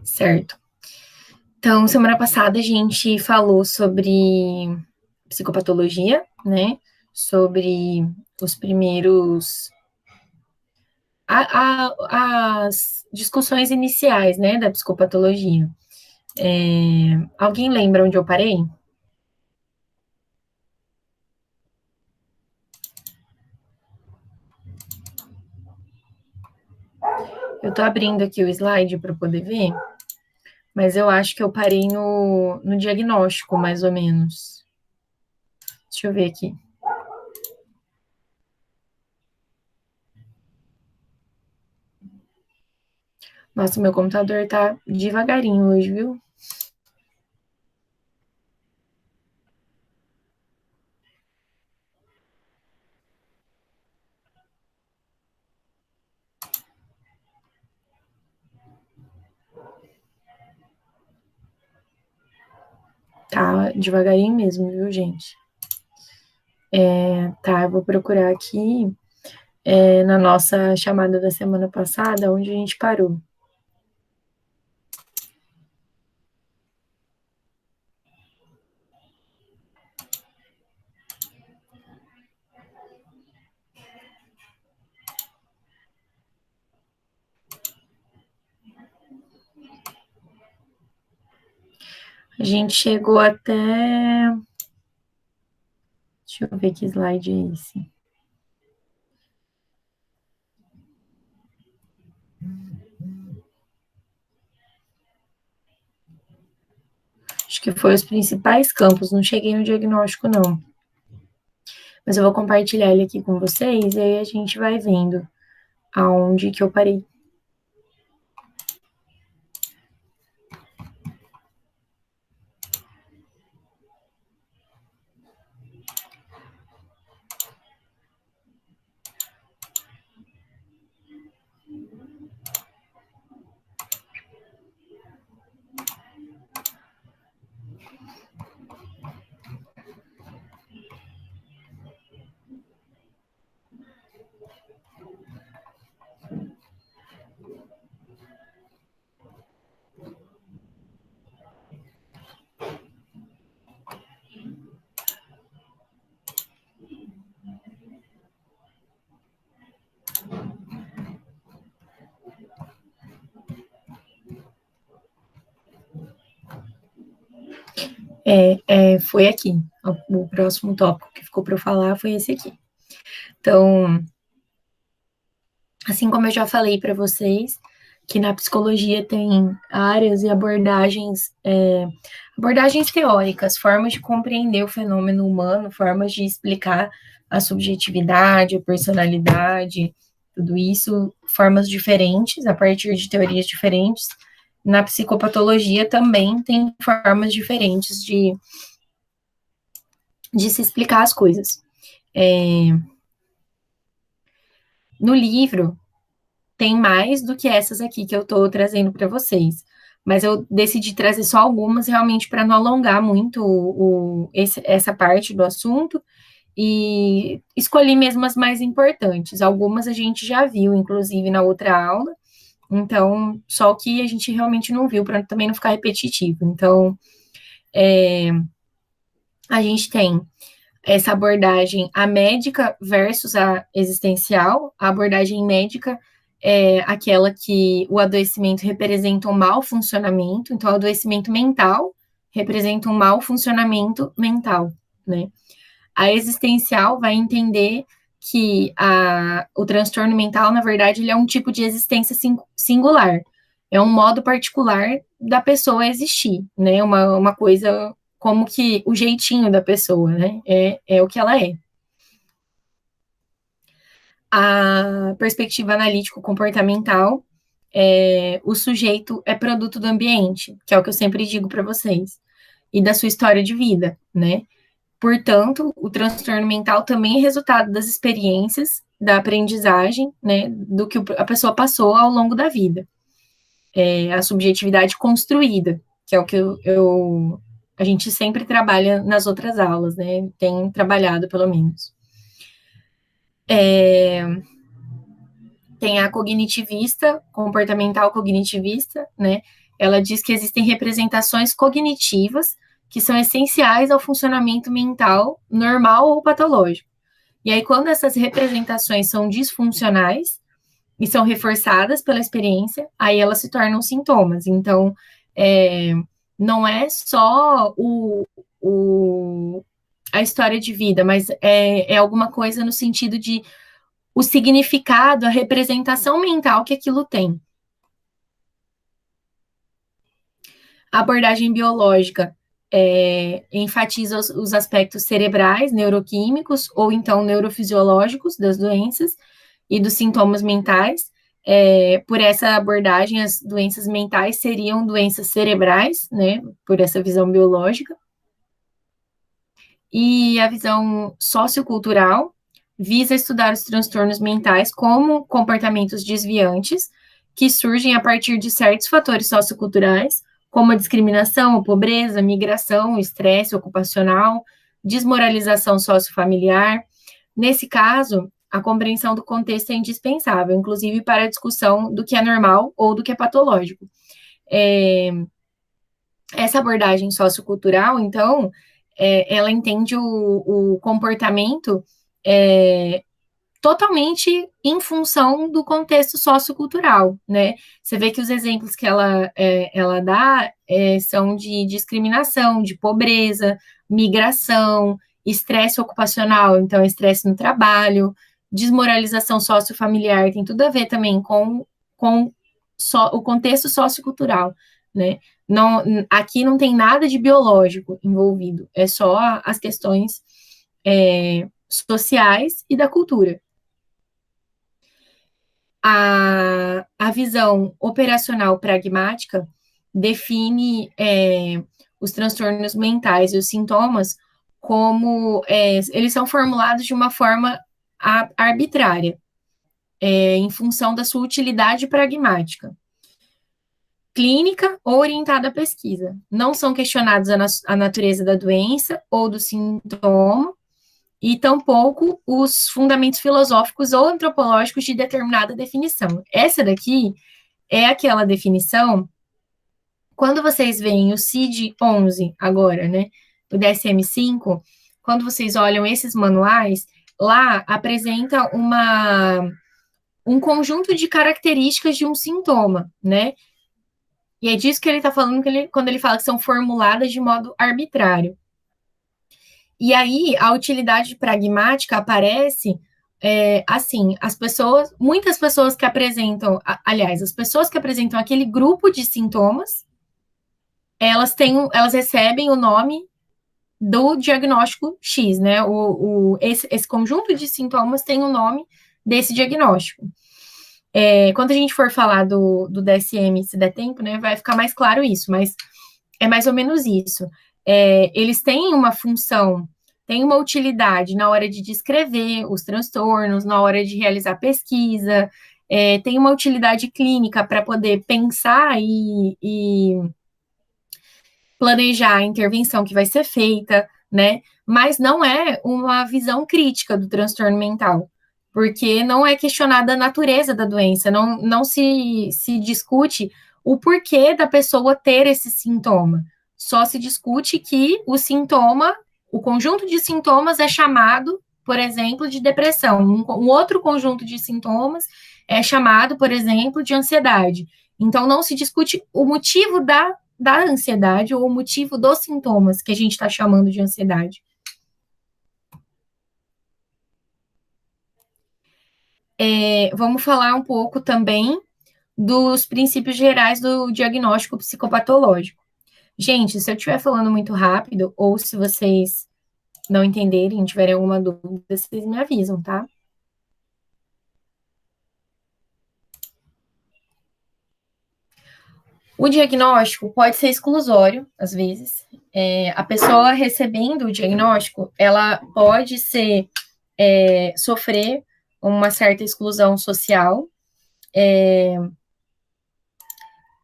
Certo. Então, semana passada a gente falou sobre psicopatologia, né? Sobre os primeiros. As discussões iniciais, né, da psicopatologia. Alguém lembra onde eu parei? Eu tô abrindo aqui o slide para poder ver, mas eu acho que eu parei no diagnóstico, mais ou menos. Deixa eu ver aqui. Nossa, meu computador tá devagarinho hoje, viu? Tá devagarinho mesmo, viu, gente? Tá, eu vou procurar aqui na nossa chamada da semana passada, onde a gente parou. A gente chegou até. Deixa eu ver que slide é esse. Acho que foi os principais campos, não cheguei no diagnóstico, não. Mas eu vou compartilhar ele aqui com vocês e aí a gente vai vendo aonde que eu parei. Foi aqui. O próximo tópico que ficou para eu falar foi esse aqui. Então, assim como eu já falei para vocês, que na psicologia tem áreas e abordagens teóricas, formas de compreender o fenômeno humano, formas de explicar a subjetividade, a personalidade, tudo isso, formas diferentes, a partir de teorias diferentes. Na psicopatologia também tem formas diferentes de se explicar as coisas. No livro, tem mais do que essas aqui que eu estou trazendo para vocês. Mas eu decidi trazer só algumas realmente para não alongar muito essa parte do assunto e escolhi mesmo as mais importantes. Algumas a gente já viu, inclusive, na outra aula. Então, só o que a gente realmente não viu, para também não ficar repetitivo. Então, a gente tem essa abordagem, a médica versus a existencial. A abordagem médica é aquela que o adoecimento representa um mau funcionamento, então o adoecimento mental representa um mau funcionamento mental, né? A existencial vai entender que o transtorno mental, na verdade, ele é um tipo de existência singular, é um modo particular da pessoa existir, né? Uma coisa como que o jeitinho da pessoa, né? É o que ela é. A perspectiva analítico-comportamental, o sujeito é produto do ambiente, que é o que eu sempre digo para vocês, e da sua história de vida, né? Portanto, o transtorno mental também é resultado das experiências, da aprendizagem, né, do que a pessoa passou ao longo da vida. A subjetividade construída, que é o que a gente sempre trabalha nas outras aulas, né? Tem trabalhado, pelo menos. tem a cognitivista, comportamental cognitivista, né? Ela diz que existem representações cognitivas que são essenciais ao funcionamento mental normal ou patológico. E aí, quando essas representações são disfuncionais e são reforçadas pela experiência, aí elas se tornam sintomas. Então, não é só a história de vida, mas é alguma coisa no sentido de o significado, a representação mental que aquilo tem. A abordagem biológica enfatiza os aspectos cerebrais, neuroquímicos ou então neurofisiológicos das doenças e dos sintomas mentais. Por essa abordagem, as doenças mentais seriam doenças cerebrais, né, por essa visão biológica. E a visão sociocultural visa estudar os transtornos mentais como comportamentos desviantes que surgem a partir de certos fatores socioculturais, como a discriminação, a pobreza, a migração, o estresse ocupacional, desmoralização sociofamiliar. Nesse caso, a compreensão do contexto é indispensável, inclusive para a discussão do que é normal ou do que é patológico. Essa abordagem sociocultural, então, ela entende o comportamento totalmente em função do contexto sociocultural, né? Você vê que os exemplos que ela dá são de discriminação, de pobreza, migração, estresse ocupacional, então estresse no trabalho, desmoralização sociofamiliar, tem tudo a ver também com o contexto sociocultural, né? Não, aqui não tem nada de biológico envolvido, é só as questões sociais e da cultura. A visão operacional pragmática define os transtornos mentais e os sintomas como eles são formulados de uma forma arbitrária, em função da sua utilidade pragmática, clínica ou orientada à pesquisa. Não são questionados a natureza da doença ou do sintoma, e tampouco os fundamentos filosóficos ou antropológicos de determinada definição. Essa daqui é aquela definição, quando vocês veem o CID-11 agora, né, o DSM-5, quando vocês olham esses manuais, lá apresenta um conjunto de características de um sintoma, né, e é disso que ele está falando quando ele fala que são formuladas de modo arbitrário. E aí, a utilidade pragmática aparece assim, muitas pessoas que apresentam, aliás, as pessoas que apresentam aquele grupo de sintomas, elas recebem o nome do diagnóstico X, né? Esse conjunto de sintomas tem o nome desse diagnóstico. Quando a gente for falar do DSM, se der tempo, né, vai ficar mais claro isso, mas é mais ou menos isso. Eles têm uma função, têm uma utilidade na hora de descrever os transtornos, na hora de realizar pesquisa, tem uma utilidade clínica para poder pensar e planejar a intervenção que vai ser feita, né? Mas não é uma visão crítica do transtorno mental, porque não é questionada a natureza da doença, não se discute o porquê da pessoa ter esse sintoma. Só se discute que o conjunto de sintomas é chamado, por exemplo, de depressão. Um outro conjunto de sintomas é chamado, por exemplo, de ansiedade. Então, não se discute o motivo da ansiedade ou o motivo dos sintomas que a gente está chamando de ansiedade. Vamos falar um pouco também dos princípios gerais do diagnóstico psicopatológico. Gente, se eu estiver falando muito rápido, ou se vocês não entenderem, tiverem alguma dúvida, vocês me avisam, tá? O diagnóstico pode ser exclusório, às vezes. A pessoa recebendo o diagnóstico, ela pode sofrer uma certa exclusão social,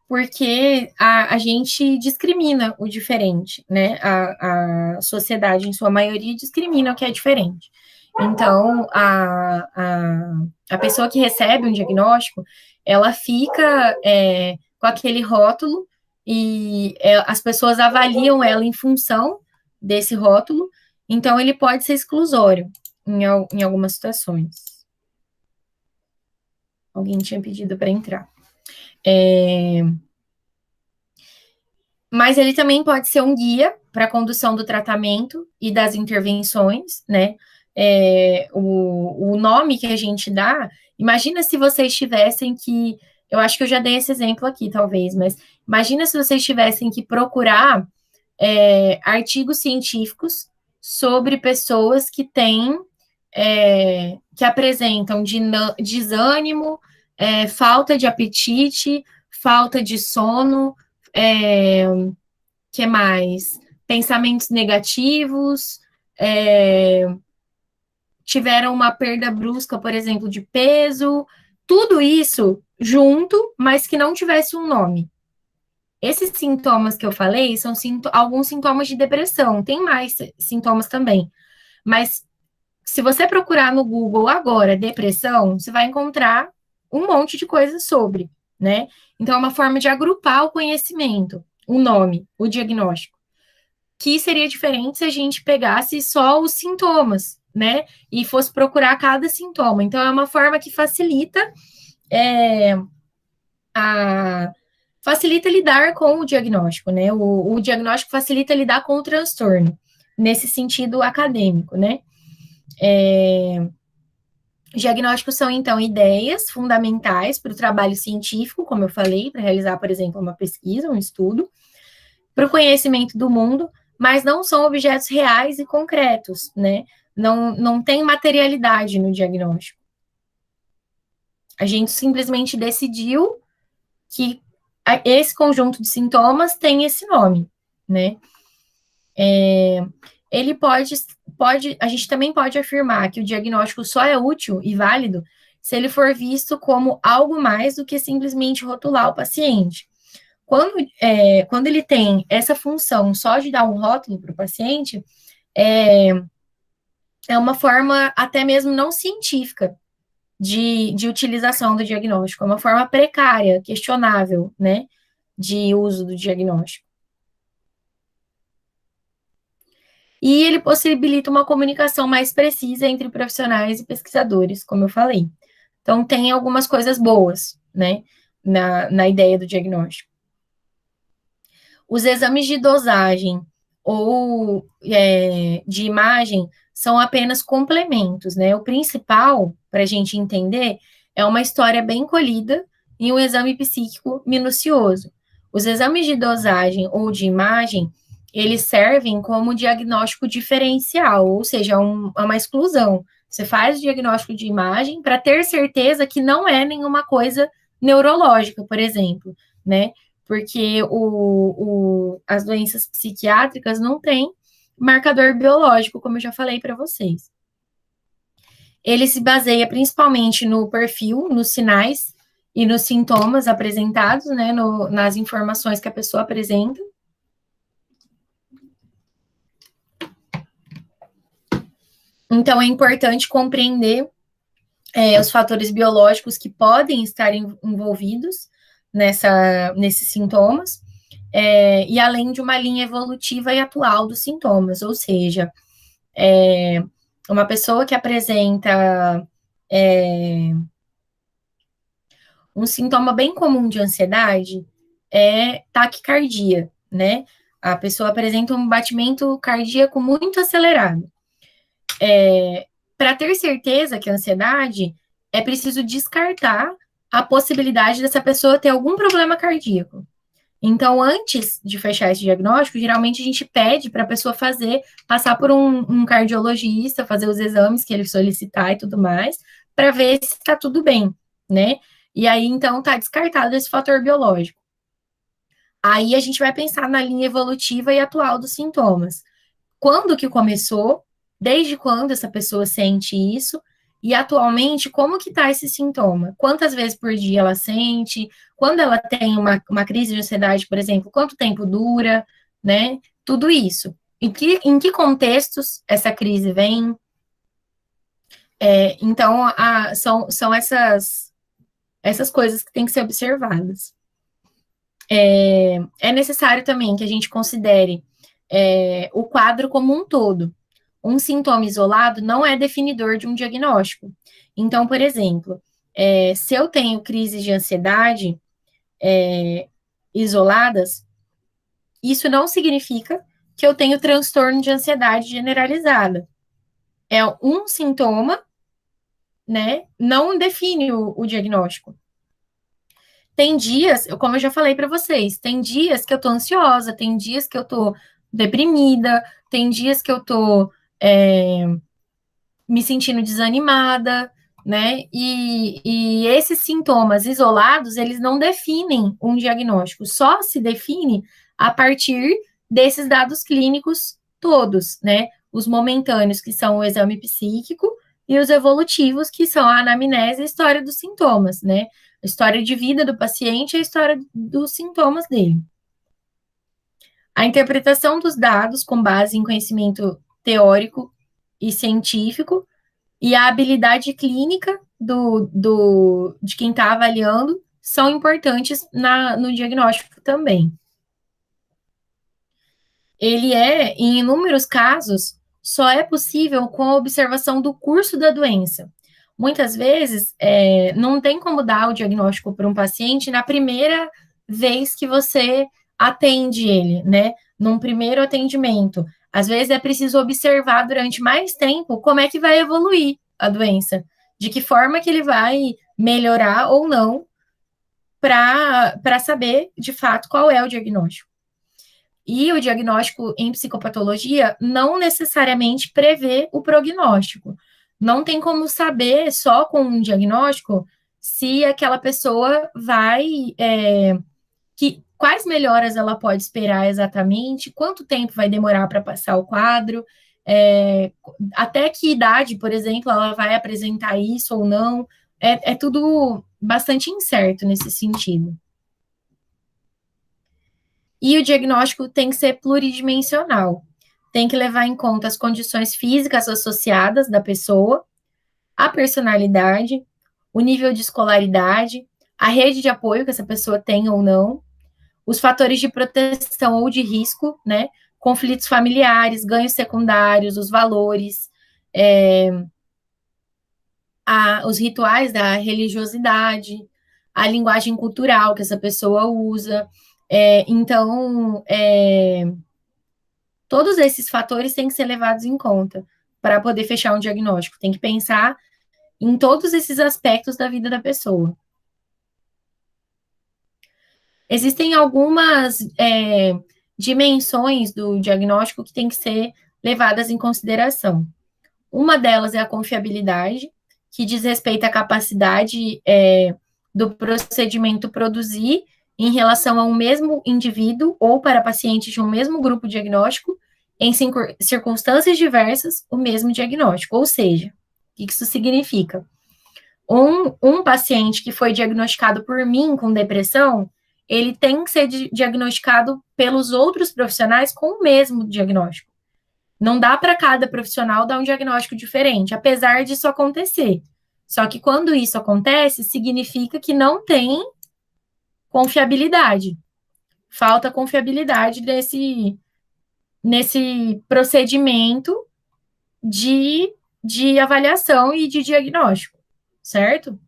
porque a gente discrimina o diferente, né? A sociedade, em sua maioria, discrimina o que é diferente. Então, a pessoa que recebe um diagnóstico, ela fica com aquele rótulo e as pessoas avaliam ela em função desse rótulo, então ele pode ser exclusório em algumas situações. Alguém tinha pedido para entrar. Mas ele também pode ser um guia para a condução do tratamento e das intervenções, né? O nome que a gente dá, imagina se vocês tivessem que, eu acho que eu já dei esse exemplo aqui, talvez, mas imagina se vocês tivessem que procurar artigos científicos sobre pessoas que têm, que apresentam desânimo, falta de apetite, falta de sono, que mais? Pensamentos negativos, tiveram uma perda brusca, por exemplo, de peso, tudo isso junto, mas que não tivesse um nome. Esses sintomas que eu falei são alguns sintomas de depressão, tem mais sintomas também, mas se você procurar no Google agora depressão, você vai encontrar um monte de coisas sobre, né? Então, é uma forma de agrupar o conhecimento, o nome, o diagnóstico, que seria diferente se a gente pegasse só os sintomas, né? E fosse procurar cada sintoma. Então, é uma forma que facilita facilita lidar com o diagnóstico, né? O diagnóstico facilita lidar com o transtorno, nesse sentido acadêmico, né? Diagnósticos são, então, ideias fundamentais para o trabalho científico, como eu falei, para realizar, por exemplo, uma pesquisa, um estudo, para o conhecimento do mundo, mas não são objetos reais e concretos, né? Não tem materialidade no diagnóstico. A gente simplesmente decidiu que esse conjunto de sintomas tem esse nome, né? Ele pode, a gente também pode afirmar que o diagnóstico só é útil e válido se ele for visto como algo mais do que simplesmente rotular o paciente. Quando ele tem essa função só de dar um rótulo para o paciente, é uma forma até mesmo não científica de utilização do diagnóstico, é uma forma precária, questionável, né, de uso do diagnóstico. E ele possibilita uma comunicação mais precisa entre profissionais e pesquisadores, como eu falei. Então, tem algumas coisas boas, né, na ideia do diagnóstico. Os exames de dosagem ou de imagem são apenas complementos, né? O principal, para a gente entender, é uma história bem colhida e um exame psíquico minucioso. Os exames de dosagem ou de imagem, eles servem como diagnóstico diferencial, ou seja, é uma exclusão. Você faz o diagnóstico de imagem para ter certeza que não é nenhuma coisa neurológica, por exemplo, né? Porque as doenças psiquiátricas não têm marcador biológico, como eu já falei para vocês. Ele se baseia principalmente no perfil, nos sinais e nos sintomas apresentados, né, nas informações que a pessoa apresenta. Então, é importante compreender os fatores biológicos que podem estar envolvidos nesses sintomas, e além de uma linha evolutiva e atual dos sintomas, ou seja, uma pessoa que apresenta um sintoma bem comum de ansiedade é taquicardia, né? A pessoa apresenta um batimento cardíaco muito acelerado. Para ter certeza que é ansiedade, é preciso descartar a possibilidade dessa pessoa ter algum problema cardíaco. Então, antes de fechar esse diagnóstico, geralmente a gente pede para a pessoa passar por um cardiologista, fazer os exames que ele solicitar e tudo mais, para ver se está tudo bem, né? E aí, então, está descartado esse fator biológico. Aí a gente vai pensar na linha evolutiva e atual dos sintomas. Quando que começou? Desde quando essa pessoa sente isso? E atualmente, como que está esse sintoma? Quantas vezes por dia ela sente? Quando ela tem uma crise de ansiedade, por exemplo, quanto tempo dura, né? Tudo isso. Em que contextos essa crise vem? Então, são essas coisas que têm que ser observadas. É necessário também que a gente considere o quadro como um todo. Um sintoma isolado não é definidor de um diagnóstico. Então, por exemplo, se eu tenho crises de ansiedade isoladas, isso não significa que eu tenho transtorno de ansiedade generalizada. É um sintoma, né? Não define o diagnóstico. Tem dias, como eu já falei para vocês, tem dias que eu tô ansiosa, tem dias que eu tô deprimida, tem dias que eu tô me sentindo desanimada, né? E esses sintomas isolados, eles não definem um diagnóstico, só se define a partir desses dados clínicos todos, né? Os momentâneos, que são o exame psíquico, e os evolutivos, que são a anamnese e a história dos sintomas, né? A história de vida do paciente e a história dos sintomas dele. A interpretação dos dados com base em conhecimento teórico e científico e a habilidade clínica de quem está avaliando são importantes no diagnóstico também. Ele em inúmeros casos, só é possível com a observação do curso da doença. Muitas vezes, não tem como dar o diagnóstico para um paciente na primeira vez que você atende ele, né? Num primeiro atendimento. Às vezes é preciso observar durante mais tempo como é que vai evoluir a doença, de que forma que ele vai melhorar ou não, para saber de fato qual é o diagnóstico. E o diagnóstico em psicopatologia não necessariamente prevê o prognóstico. Não tem como saber só com um diagnóstico se aquela pessoa vai. Quais melhoras ela pode esperar exatamente, quanto tempo vai demorar para passar o quadro, até que idade, por exemplo, ela vai apresentar isso ou não. É tudo bastante incerto nesse sentido. E o diagnóstico tem que ser pluridimensional. Tem que levar em conta as condições físicas associadas da pessoa, a personalidade, o nível de escolaridade, a rede de apoio que essa pessoa tem ou não, os fatores de proteção ou de risco, né? Conflitos familiares, ganhos secundários, os valores, os rituais da religiosidade, a linguagem cultural que essa pessoa usa. Então, todos esses fatores têm que ser levados em conta para poder fechar um diagnóstico. Tem que pensar em todos esses aspectos da vida da pessoa. Existem algumas dimensões do diagnóstico que têm que ser levadas em consideração. Uma delas é a confiabilidade, que diz respeito à capacidade do procedimento produzir em relação a um mesmo indivíduo ou para pacientes de um mesmo grupo diagnóstico, em circunstâncias diversas, o mesmo diagnóstico. Ou seja, o que isso significa? Um paciente que foi diagnosticado por mim com depressão, ele tem que ser diagnosticado pelos outros profissionais com o mesmo diagnóstico. Não dá para cada profissional dar um diagnóstico diferente, apesar disso acontecer. Só que quando isso acontece, significa que não tem confiabilidade. Falta confiabilidade nesse procedimento de avaliação e de diagnóstico, certo?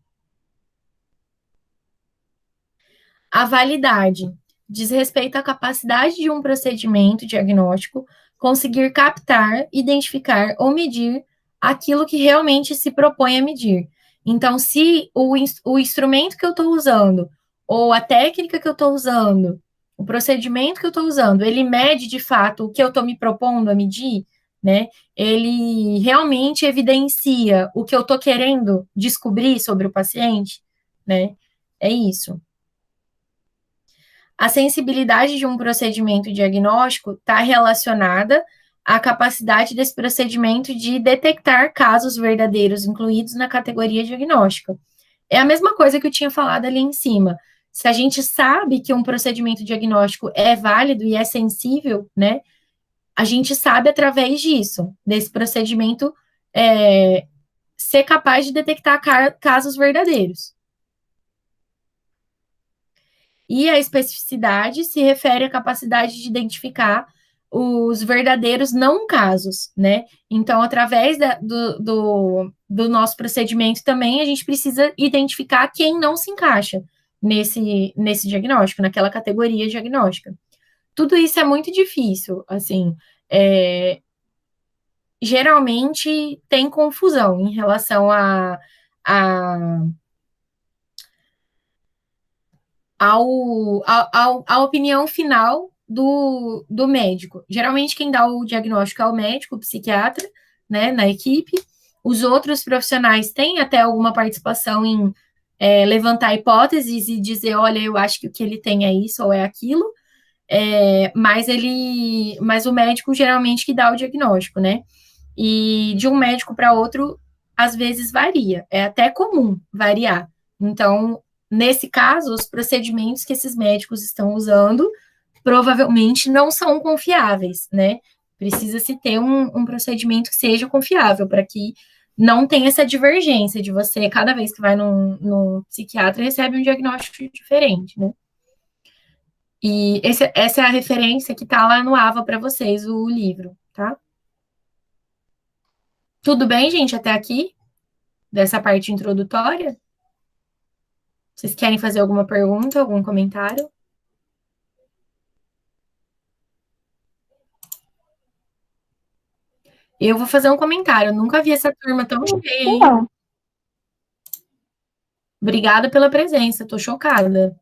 A validade diz respeito à capacidade de um procedimento diagnóstico conseguir captar, identificar ou medir aquilo que realmente se propõe a medir. Então, se o instrumento que eu estou usando, ou a técnica que eu estou usando, o procedimento que eu estou usando, ele mede de fato o que eu estou me propondo a medir, né? Ele realmente evidencia o que eu estou querendo descobrir sobre o paciente, né? É isso. A sensibilidade de um procedimento diagnóstico está relacionada à capacidade desse procedimento de detectar casos verdadeiros incluídos na categoria diagnóstica. É a mesma coisa que eu tinha falado ali em cima. Se a gente sabe que um procedimento diagnóstico é válido e é sensível, né? A gente sabe através disso, desse procedimento ser capaz de detectar casos verdadeiros. E a especificidade se refere à capacidade de identificar os verdadeiros não casos, né? Então, através do nosso procedimento também, a gente precisa identificar quem não se encaixa nesse diagnóstico, naquela categoria diagnóstica. Tudo isso é muito difícil, assim, geralmente tem confusão em relação a à opinião final do médico. Geralmente, quem dá o diagnóstico é o médico, o psiquiatra, né, na equipe. Os outros profissionais têm até alguma participação em levantar hipóteses e dizer, olha, eu acho que o que ele tem é isso ou é aquilo, mas o médico geralmente que dá o diagnóstico, né? E de um médico para outro, às vezes varia, é até comum variar. Então, nesse caso, os procedimentos que esses médicos estão usando provavelmente não são confiáveis, né? Precisa-se ter um procedimento que seja confiável para que não tenha essa divergência de você, cada vez que vai num psiquiatra, recebe um diagnóstico diferente, né? E essa é a referência que está lá no AVA para vocês, o livro, tá? Tudo bem, gente, até aqui? Dessa parte introdutória? Vocês querem fazer alguma pergunta, algum comentário? Eu vou fazer um comentário. Eu nunca vi essa turma tão cheia, hein? Então, Obrigada pela presença, tô chocada.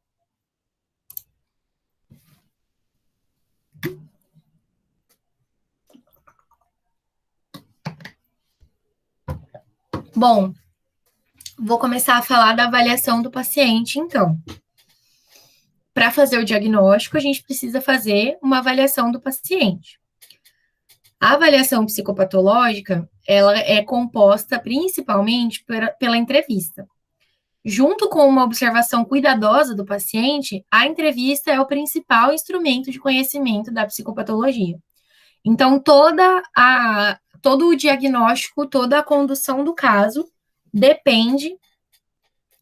Bom, vou começar a falar da avaliação do paciente, então. Para fazer o diagnóstico, a gente precisa fazer uma avaliação do paciente. A avaliação psicopatológica, ela é composta principalmente pela entrevista. Junto com uma observação cuidadosa do paciente, a entrevista é o principal instrumento de conhecimento da psicopatologia. Então, todo o diagnóstico, toda a condução do caso depende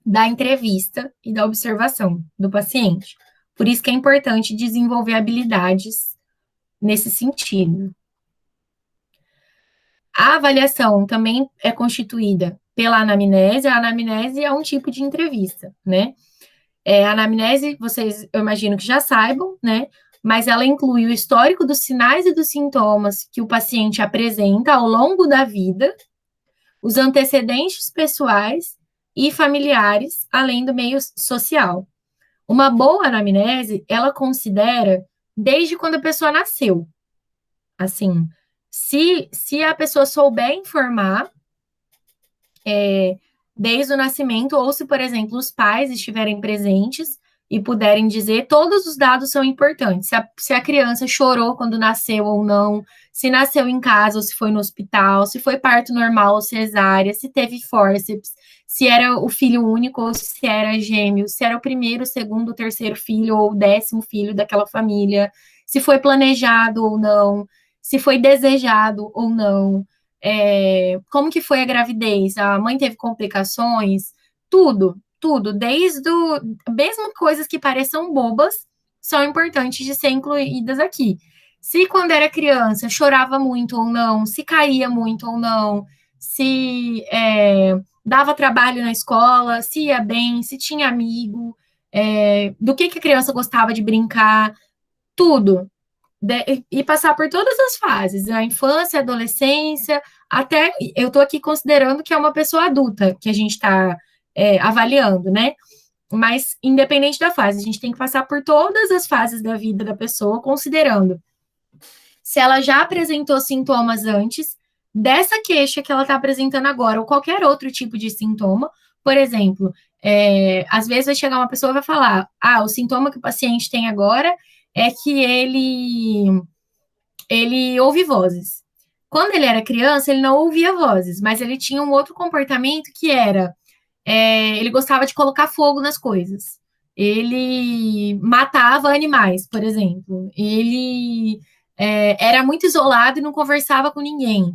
da entrevista e da observação do paciente. Por isso que é importante desenvolver habilidades nesse sentido. A avaliação também é constituída pela anamnese. A anamnese é um tipo de entrevista, né? A anamnese, vocês, eu imagino que já saibam, né? Mas ela inclui o histórico dos sinais e dos sintomas que o paciente apresenta ao longo da vida, os antecedentes pessoais e familiares, além do meio social. Uma boa anamnese, ela considera desde quando a pessoa nasceu. Assim, se a pessoa souber informar, desde o nascimento, ou se, por exemplo, os pais estiverem presentes e puderem dizer, todos os dados são importantes. Se a criança chorou quando nasceu ou não, se nasceu em casa ou se foi no hospital, se foi parto normal ou cesárea, se teve fórceps, se era o filho único ou se era gêmeo, se era o primeiro, segundo, terceiro filho ou o 10º filho daquela família, se foi planejado ou não, se foi desejado ou não, como que foi a gravidez, a mãe teve complicações, tudo, mesmo coisas que pareçam bobas, são importantes de ser incluídas aqui. Se quando era criança chorava muito ou não, se caía muito ou não, se dava trabalho na escola, se ia bem, se tinha amigo, do que a criança gostava de brincar, tudo, e passar por todas as fases, a infância, a adolescência, até eu estou aqui considerando que é uma pessoa adulta que a gente está avaliando, né? Mas independente da fase, a gente tem que passar por todas as fases da vida da pessoa, considerando se ela já apresentou sintomas antes dessa queixa que ela está apresentando agora, ou qualquer outro tipo de sintoma. Por exemplo, às vezes vai chegar uma pessoa e vai falar: ah, o sintoma que o paciente tem agora é que ele ouve vozes. Quando ele era criança, ele não ouvia vozes, mas ele tinha um outro comportamento que era, ele gostava de colocar fogo nas coisas. Ele matava animais, por exemplo. Ele era muito isolado e não conversava com ninguém.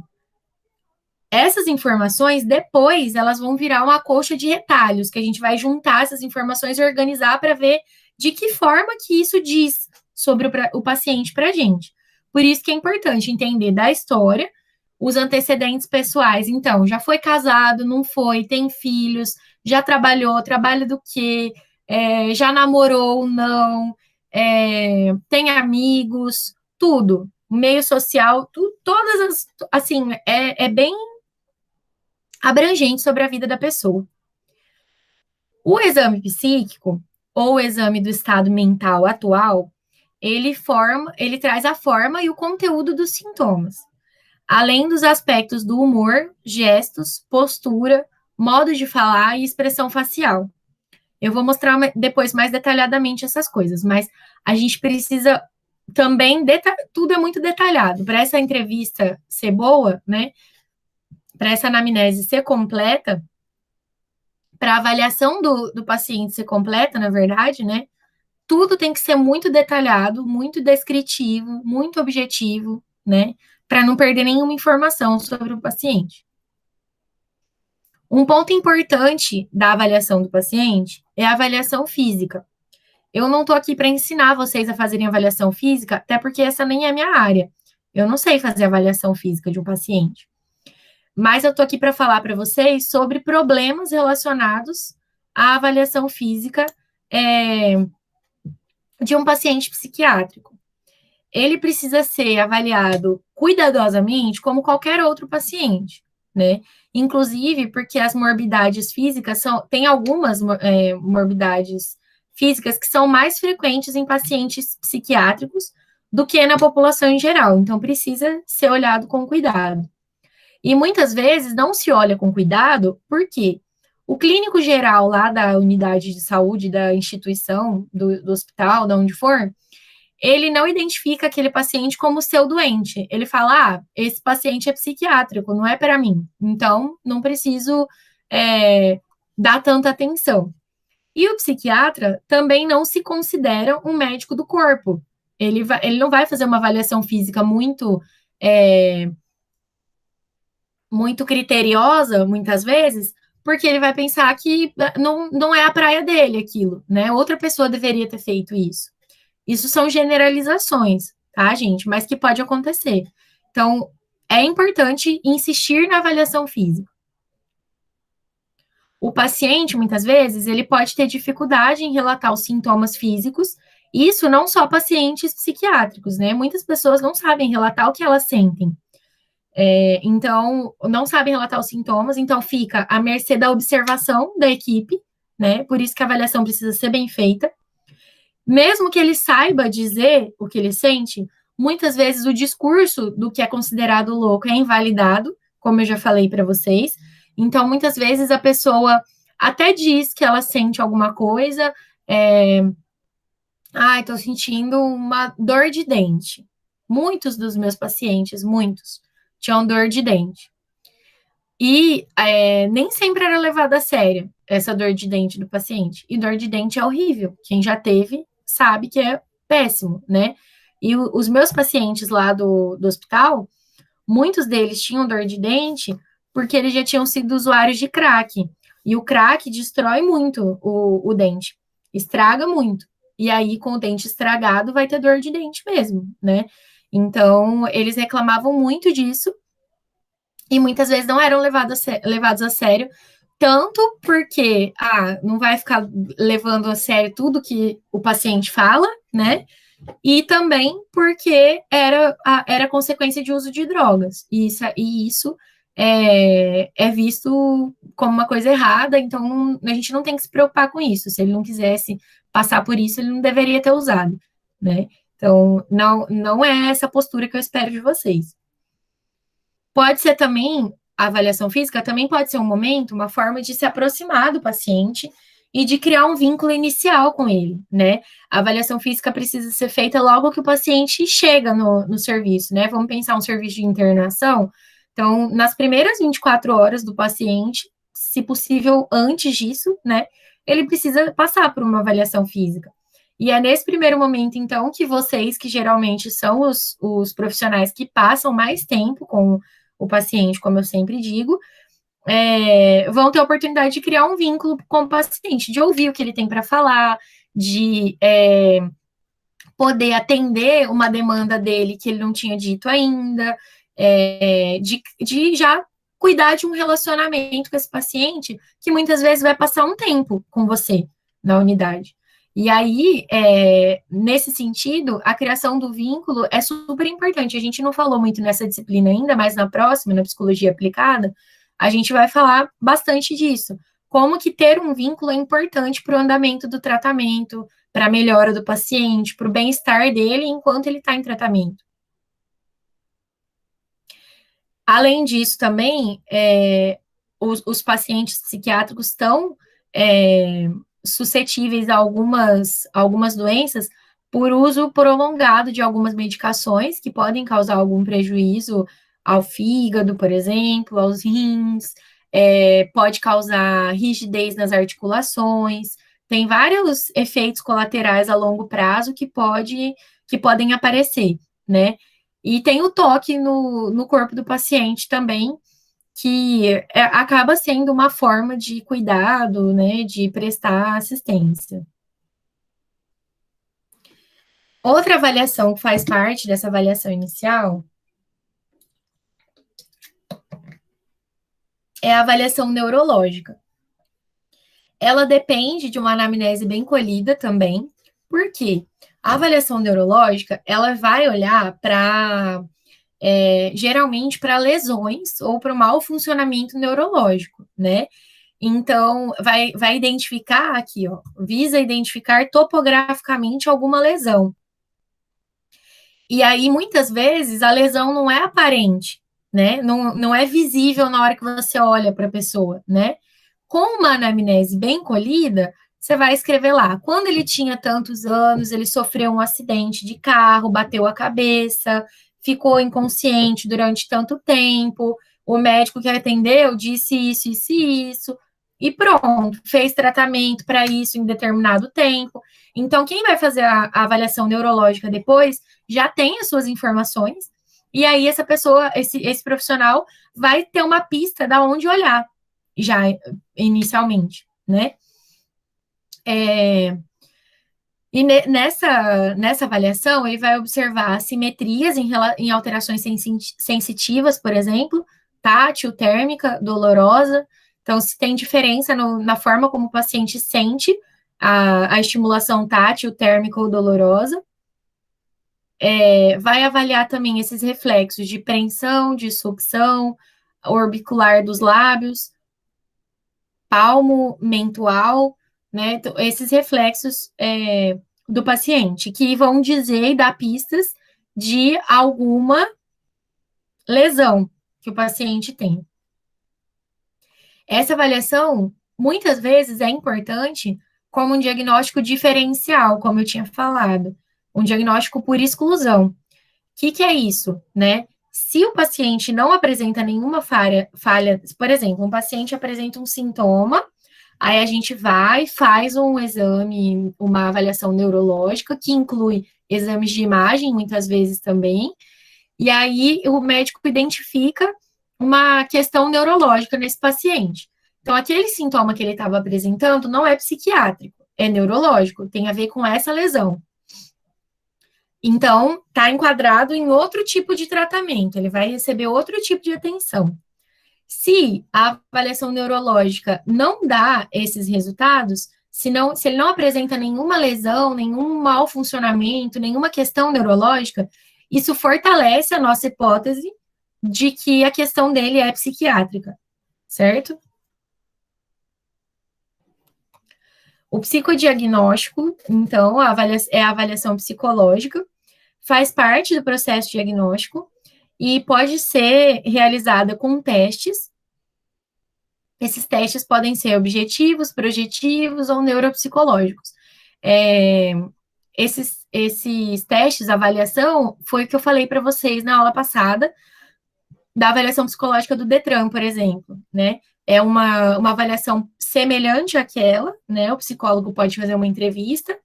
Essas informações, depois, elas vão virar uma colcha de retalhos, que a gente vai juntar essas informações e organizar para ver de que forma que isso diz sobre o paciente para a gente. Por isso que é importante entender da história, os antecedentes pessoais. Então, já foi casado, não foi, tem filhos, já trabalhou, trabalha do quê? Já namorou, não, tem amigos, tudo. Meio social, todas as, assim, é bem abrangente sobre a vida da pessoa. O exame psíquico, ou o exame do estado mental atual, ele traz a forma e o conteúdo dos sintomas, além dos aspectos do humor, gestos, postura, modo de falar e expressão facial. Eu vou mostrar depois mais detalhadamente essas coisas, mas a gente precisa também, tudo é muito detalhado. Para essa entrevista ser boa, né? Para essa anamnese ser completa, para a avaliação do paciente ser completa, na verdade, né? Tudo tem que ser muito detalhado, muito descritivo, muito objetivo, né? Para não perder nenhuma informação sobre o paciente. Um ponto importante da avaliação do paciente é a avaliação física. Eu não estou aqui para ensinar vocês a fazerem avaliação física, até porque essa nem é a minha área. Eu não sei fazer avaliação física de um paciente. Mas eu estou aqui para falar para vocês sobre problemas relacionados à avaliação física de um paciente psiquiátrico. Ele precisa ser avaliado cuidadosamente como qualquer outro paciente, né? Inclusive porque as morbidades físicas tem algumas morbidades físicas que são mais frequentes em pacientes psiquiátricos do que na população em geral, então precisa ser olhado com cuidado. E muitas vezes não se olha com cuidado, porque o clínico geral lá da unidade de saúde, da instituição, do hospital, de onde for, ele não identifica aquele paciente como seu doente. Ele fala, esse paciente é psiquiátrico, não é para mim. Então, não preciso dar tanta atenção. E o psiquiatra também não se considera um médico do corpo. Ele não vai fazer uma avaliação física muito criteriosa, muitas vezes, porque ele vai pensar que não é a praia dele aquilo, né? Outra pessoa deveria ter feito isso. Isso são generalizações, tá, gente? Mas que pode acontecer. Então, é importante insistir na avaliação física. O paciente, muitas vezes, ele pode ter dificuldade em relatar os sintomas físicos, isso não só pacientes psiquiátricos, né? Muitas pessoas não sabem relatar o que elas sentem. Então, não sabem relatar os sintomas, então fica à mercê da observação da equipe, né? Por isso que a avaliação precisa ser bem feita. Mesmo que ele saiba dizer o que ele sente, muitas vezes o discurso do que é considerado louco é invalidado, como eu já falei para vocês. Então, muitas vezes a pessoa até diz que ela sente alguma coisa, estou sentindo uma dor de dente. Muitos dos meus pacientes, muitos, tinham dor de dente. E nem sempre era levada a sério essa dor de dente do paciente. E dor de dente é horrível. Quem já teve sabe que é péssimo, né? E os meus pacientes lá do hospital, muitos deles tinham dor de dente porque eles já tinham sido usuários de crack. E o crack destrói muito o dente, estraga muito. E aí, com o dente estragado, vai ter dor de dente mesmo, né? Então, eles reclamavam muito disso e muitas vezes não eram levados a sério, tanto porque não vai ficar levando a sério tudo que o paciente fala, né? E também porque era consequência de uso de drogas. E isso é visto como uma coisa errada, então a gente não tem que se preocupar com isso. Se ele não quisesse passar por isso, ele não deveria ter usado, né? Então, não é essa postura que eu espero de vocês. Pode ser também, a avaliação física também pode ser um momento, uma forma de se aproximar do paciente e de criar um vínculo inicial com ele, né? A avaliação física precisa ser feita logo que o paciente chega no serviço, né? Vamos pensar um serviço de internação. Então, nas primeiras 24 horas do paciente, se possível antes disso, né? Ele precisa passar por uma avaliação física. E é nesse primeiro momento, então, que vocês, que geralmente são os profissionais que passam mais tempo com o paciente, como eu sempre digo, vão ter a oportunidade de criar um vínculo com o paciente, de ouvir o que ele tem para falar, de poder atender uma demanda dele que ele não tinha dito ainda, de já cuidar de um relacionamento com esse paciente que muitas vezes vai passar um tempo com você na unidade. E aí, nesse sentido, a criação do vínculo é super importante. A gente não falou muito nessa disciplina ainda, mas na próxima, na psicologia aplicada, a gente vai falar bastante disso. Como que ter um vínculo é importante para o andamento do tratamento, para a melhora do paciente, para o bem-estar dele enquanto ele está em tratamento. Além disso, também, os pacientes psiquiátricos estão suscetíveis a algumas doenças por uso prolongado de algumas medicações que podem causar algum prejuízo ao fígado, por exemplo, aos rins, pode causar rigidez nas articulações, tem vários efeitos colaterais a longo prazo que podem aparecer, né? E tem o toque no corpo do paciente também, que acaba sendo uma forma de cuidado, né, de prestar assistência. Outra avaliação que faz parte dessa avaliação inicial é a avaliação neurológica. Ela depende de uma anamnese bem colhida também, porque a avaliação neurológica, ela vai olhar para geralmente para lesões ou para o mau funcionamento neurológico, né? Então, vai identificar aqui, ó, visa identificar topograficamente alguma lesão. E aí, muitas vezes, a lesão não é aparente, né? Não é visível na hora que você olha para a pessoa, né? Com uma anamnese bem colhida, você vai escrever lá, quando ele tinha tantos anos, ele sofreu um acidente de carro, bateu a cabeça, ficou inconsciente durante tanto tempo, o médico que atendeu disse isso, isso e isso, e pronto, fez tratamento para isso em determinado tempo. Então, quem vai fazer a avaliação neurológica depois já tem as suas informações, e aí essa pessoa, esse profissional, vai ter uma pista da onde olhar, já inicialmente, né? E nessa avaliação, ele vai observar assimetrias em alterações sensitivas, por exemplo, tátil, térmica, dolorosa. Então, se tem diferença na forma como o paciente sente a estimulação tátil, térmica ou dolorosa. Vai avaliar também esses reflexos de preensão, de sucção, orbicular dos lábios, palmo, mental, né? Então, esses reflexos do paciente, que vão dizer e dar pistas de alguma lesão que o paciente tem. Essa avaliação, muitas vezes, é importante como um diagnóstico diferencial, como eu tinha falado, um diagnóstico por exclusão. O que é isso, né? Se o paciente não apresenta nenhuma falha, por exemplo, um paciente apresenta um sintoma, aí a gente vai, faz um exame, uma avaliação neurológica, que inclui exames de imagem, muitas vezes também, e aí o médico identifica uma questão neurológica nesse paciente. Então, aquele sintoma que ele estava apresentando não é psiquiátrico, é neurológico, tem a ver com essa lesão. Então, está enquadrado em outro tipo de tratamento, ele vai receber outro tipo de atenção. Se a avaliação neurológica não dá esses resultados, se ele não apresenta nenhuma lesão, nenhum mau funcionamento, nenhuma questão neurológica, isso fortalece a nossa hipótese de que a questão dele é psiquiátrica, certo? O psicodiagnóstico, então, é a avaliação psicológica, faz parte do processo diagnóstico e pode ser realizada com testes. Esses testes podem ser objetivos, projetivos ou neuropsicológicos. Esses testes, avaliação, foi o que eu falei para vocês na aula passada, da avaliação psicológica do Detran, por exemplo, né? É uma avaliação semelhante àquela, né? O psicólogo pode fazer uma entrevista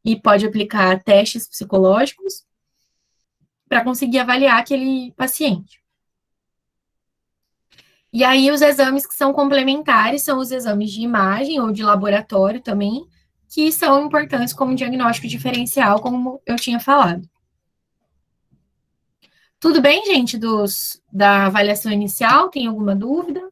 e pode aplicar testes psicológicos para conseguir avaliar aquele paciente. E aí, os exames que são complementares são os exames de imagem ou de laboratório também, que são importantes como diagnóstico diferencial, como eu tinha falado. Tudo bem, gente, da avaliação inicial? Tem alguma dúvida?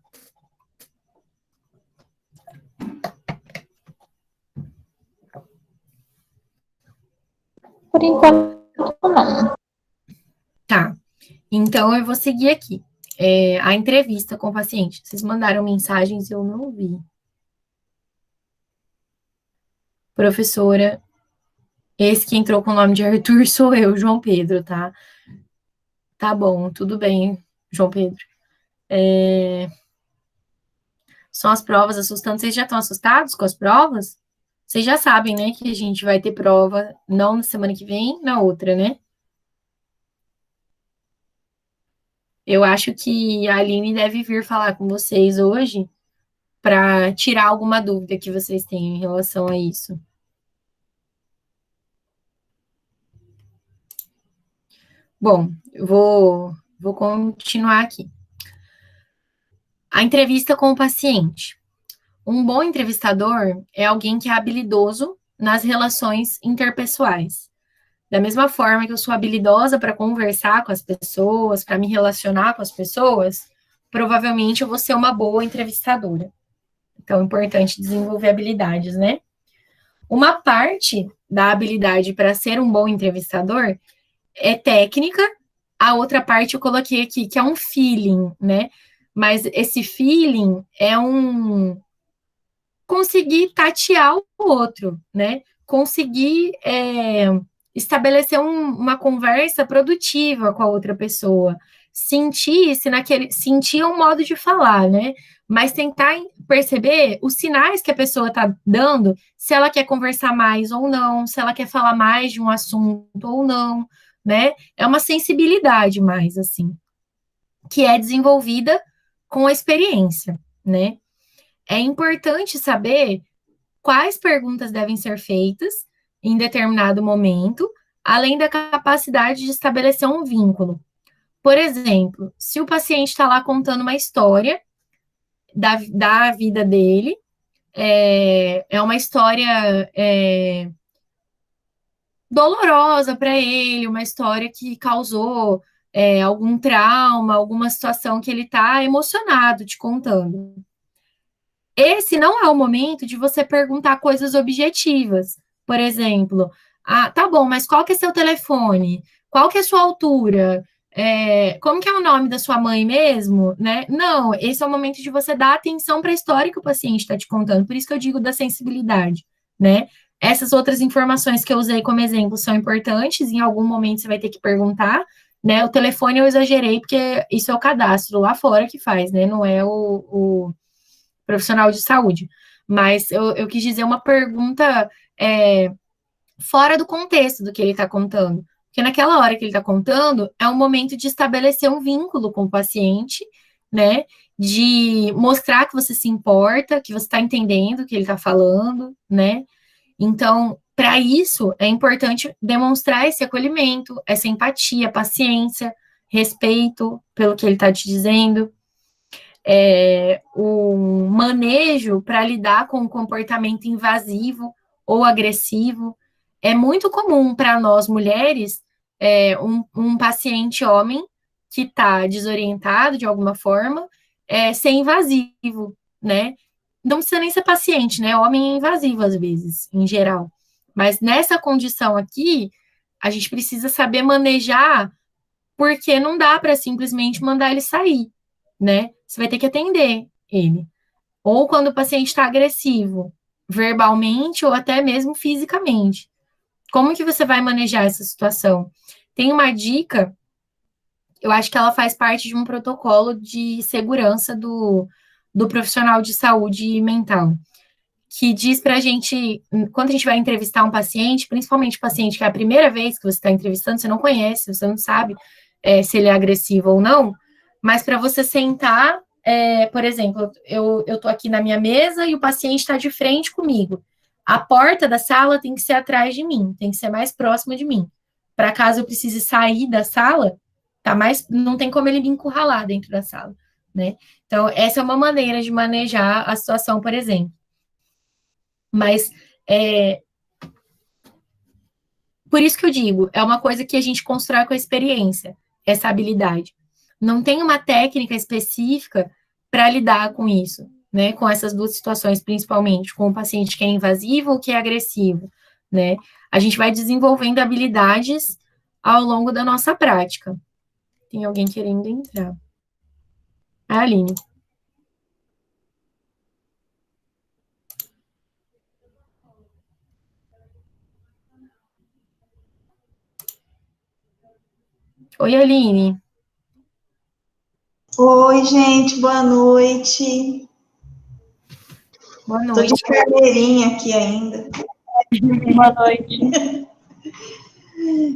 Por enquanto, não. Tá. Então, eu vou seguir aqui. A entrevista com o paciente. Vocês mandaram mensagens e eu não vi. Professora, esse que entrou com o nome de Arthur sou eu, João Pedro, tá? Tá bom, tudo bem, João Pedro. São as provas assustantes. Vocês já estão assustados com as provas? Vocês já sabem, né, que a gente vai ter prova não na semana que vem, na outra, né? Eu acho que a Aline deve vir falar com vocês hoje para tirar alguma dúvida que vocês tenham em relação a isso. Bom, eu vou continuar aqui. A entrevista com o paciente. Um bom entrevistador é alguém que é habilidoso nas relações interpessoais. Da mesma forma que eu sou habilidosa para conversar com as pessoas, para me relacionar com as pessoas, provavelmente eu vou ser uma boa entrevistadora. Então, é importante desenvolver habilidades, né? Uma parte da habilidade para ser um bom entrevistador é técnica, a outra parte eu coloquei aqui, que é um feeling, né? Mas esse feeling é conseguir tatear o outro, né? Conseguir estabelecer uma conversa produtiva com a outra pessoa, sentir um modo de falar, né? Mas tentar perceber os sinais que a pessoa está dando, se ela quer conversar mais ou não, se ela quer falar mais de um assunto ou não, né? É uma sensibilidade mais assim, que é desenvolvida com a experiência, né? É importante saber quais perguntas devem ser feitas em determinado momento, além da capacidade de estabelecer um vínculo. Por exemplo, se o paciente está lá contando uma história da vida dele, é uma história dolorosa para ele, uma história que causou algum trauma, alguma situação que ele está emocionado te contando. Esse não é o momento de você perguntar coisas objetivas. Por exemplo, tá bom, mas qual que é seu telefone? Qual que é sua altura? Como que é o nome da sua mãe mesmo, né? Não, esse é o momento de você dar atenção para a história que o paciente está te contando. Por isso que eu digo da sensibilidade, né? Essas outras informações que eu usei como exemplo são importantes, em algum momento você vai ter que perguntar, né? O telefone eu exagerei, porque isso é o cadastro lá fora que faz, né? Não é o profissional de saúde. Mas eu quis dizer uma pergunta fora do contexto do que ele está contando. Porque naquela hora que ele está contando, é um momento de estabelecer um vínculo com o paciente, né? De mostrar que você se importa, que você está entendendo o que ele está falando, né? Então, para isso, é importante demonstrar esse acolhimento, essa empatia, paciência, respeito pelo que ele está te dizendo, o manejo para lidar com o comportamento invasivo ou agressivo. É muito comum para nós mulheres um paciente homem que está desorientado de alguma forma ser invasivo, né? Não precisa nem ser paciente, né? Homem é invasivo às vezes, em geral. Mas nessa condição aqui, a gente precisa saber manejar, porque não dá para simplesmente mandar ele sair, né? Você vai ter que atender ele. Ou quando o paciente está agressivo, verbalmente ou até mesmo fisicamente. Como que você vai manejar essa situação? Tem uma dica, eu acho que ela faz parte de um protocolo de segurança do profissional de saúde mental, que diz para a gente, quando a gente vai entrevistar um paciente, principalmente paciente que é a primeira vez que você está entrevistando, você não conhece, você não sabe se ele é agressivo ou não, mas para você sentar, por exemplo, eu estou aqui na minha mesa e o paciente está de frente comigo. A porta da sala tem que ser atrás de mim, tem que ser mais próxima de mim. Para caso eu precise sair da sala, tá mais, não tem como ele me encurralar dentro da sala. né? Então, essa é uma maneira de manejar a situação, por exemplo. Mas, por isso que eu digo, é uma coisa que a gente constrói com a experiência, essa habilidade. Não tem uma técnica específica para lidar com isso, né? Com essas duas situações, principalmente, com o paciente que é invasivo ou que é agressivo, né? A gente vai desenvolvendo habilidades ao longo da nossa prática. Tem alguém querendo entrar. A Aline. Oi, Aline. Oi, gente, boa noite. Boa Tô de noite. carteirinha aqui ainda. Boa noite.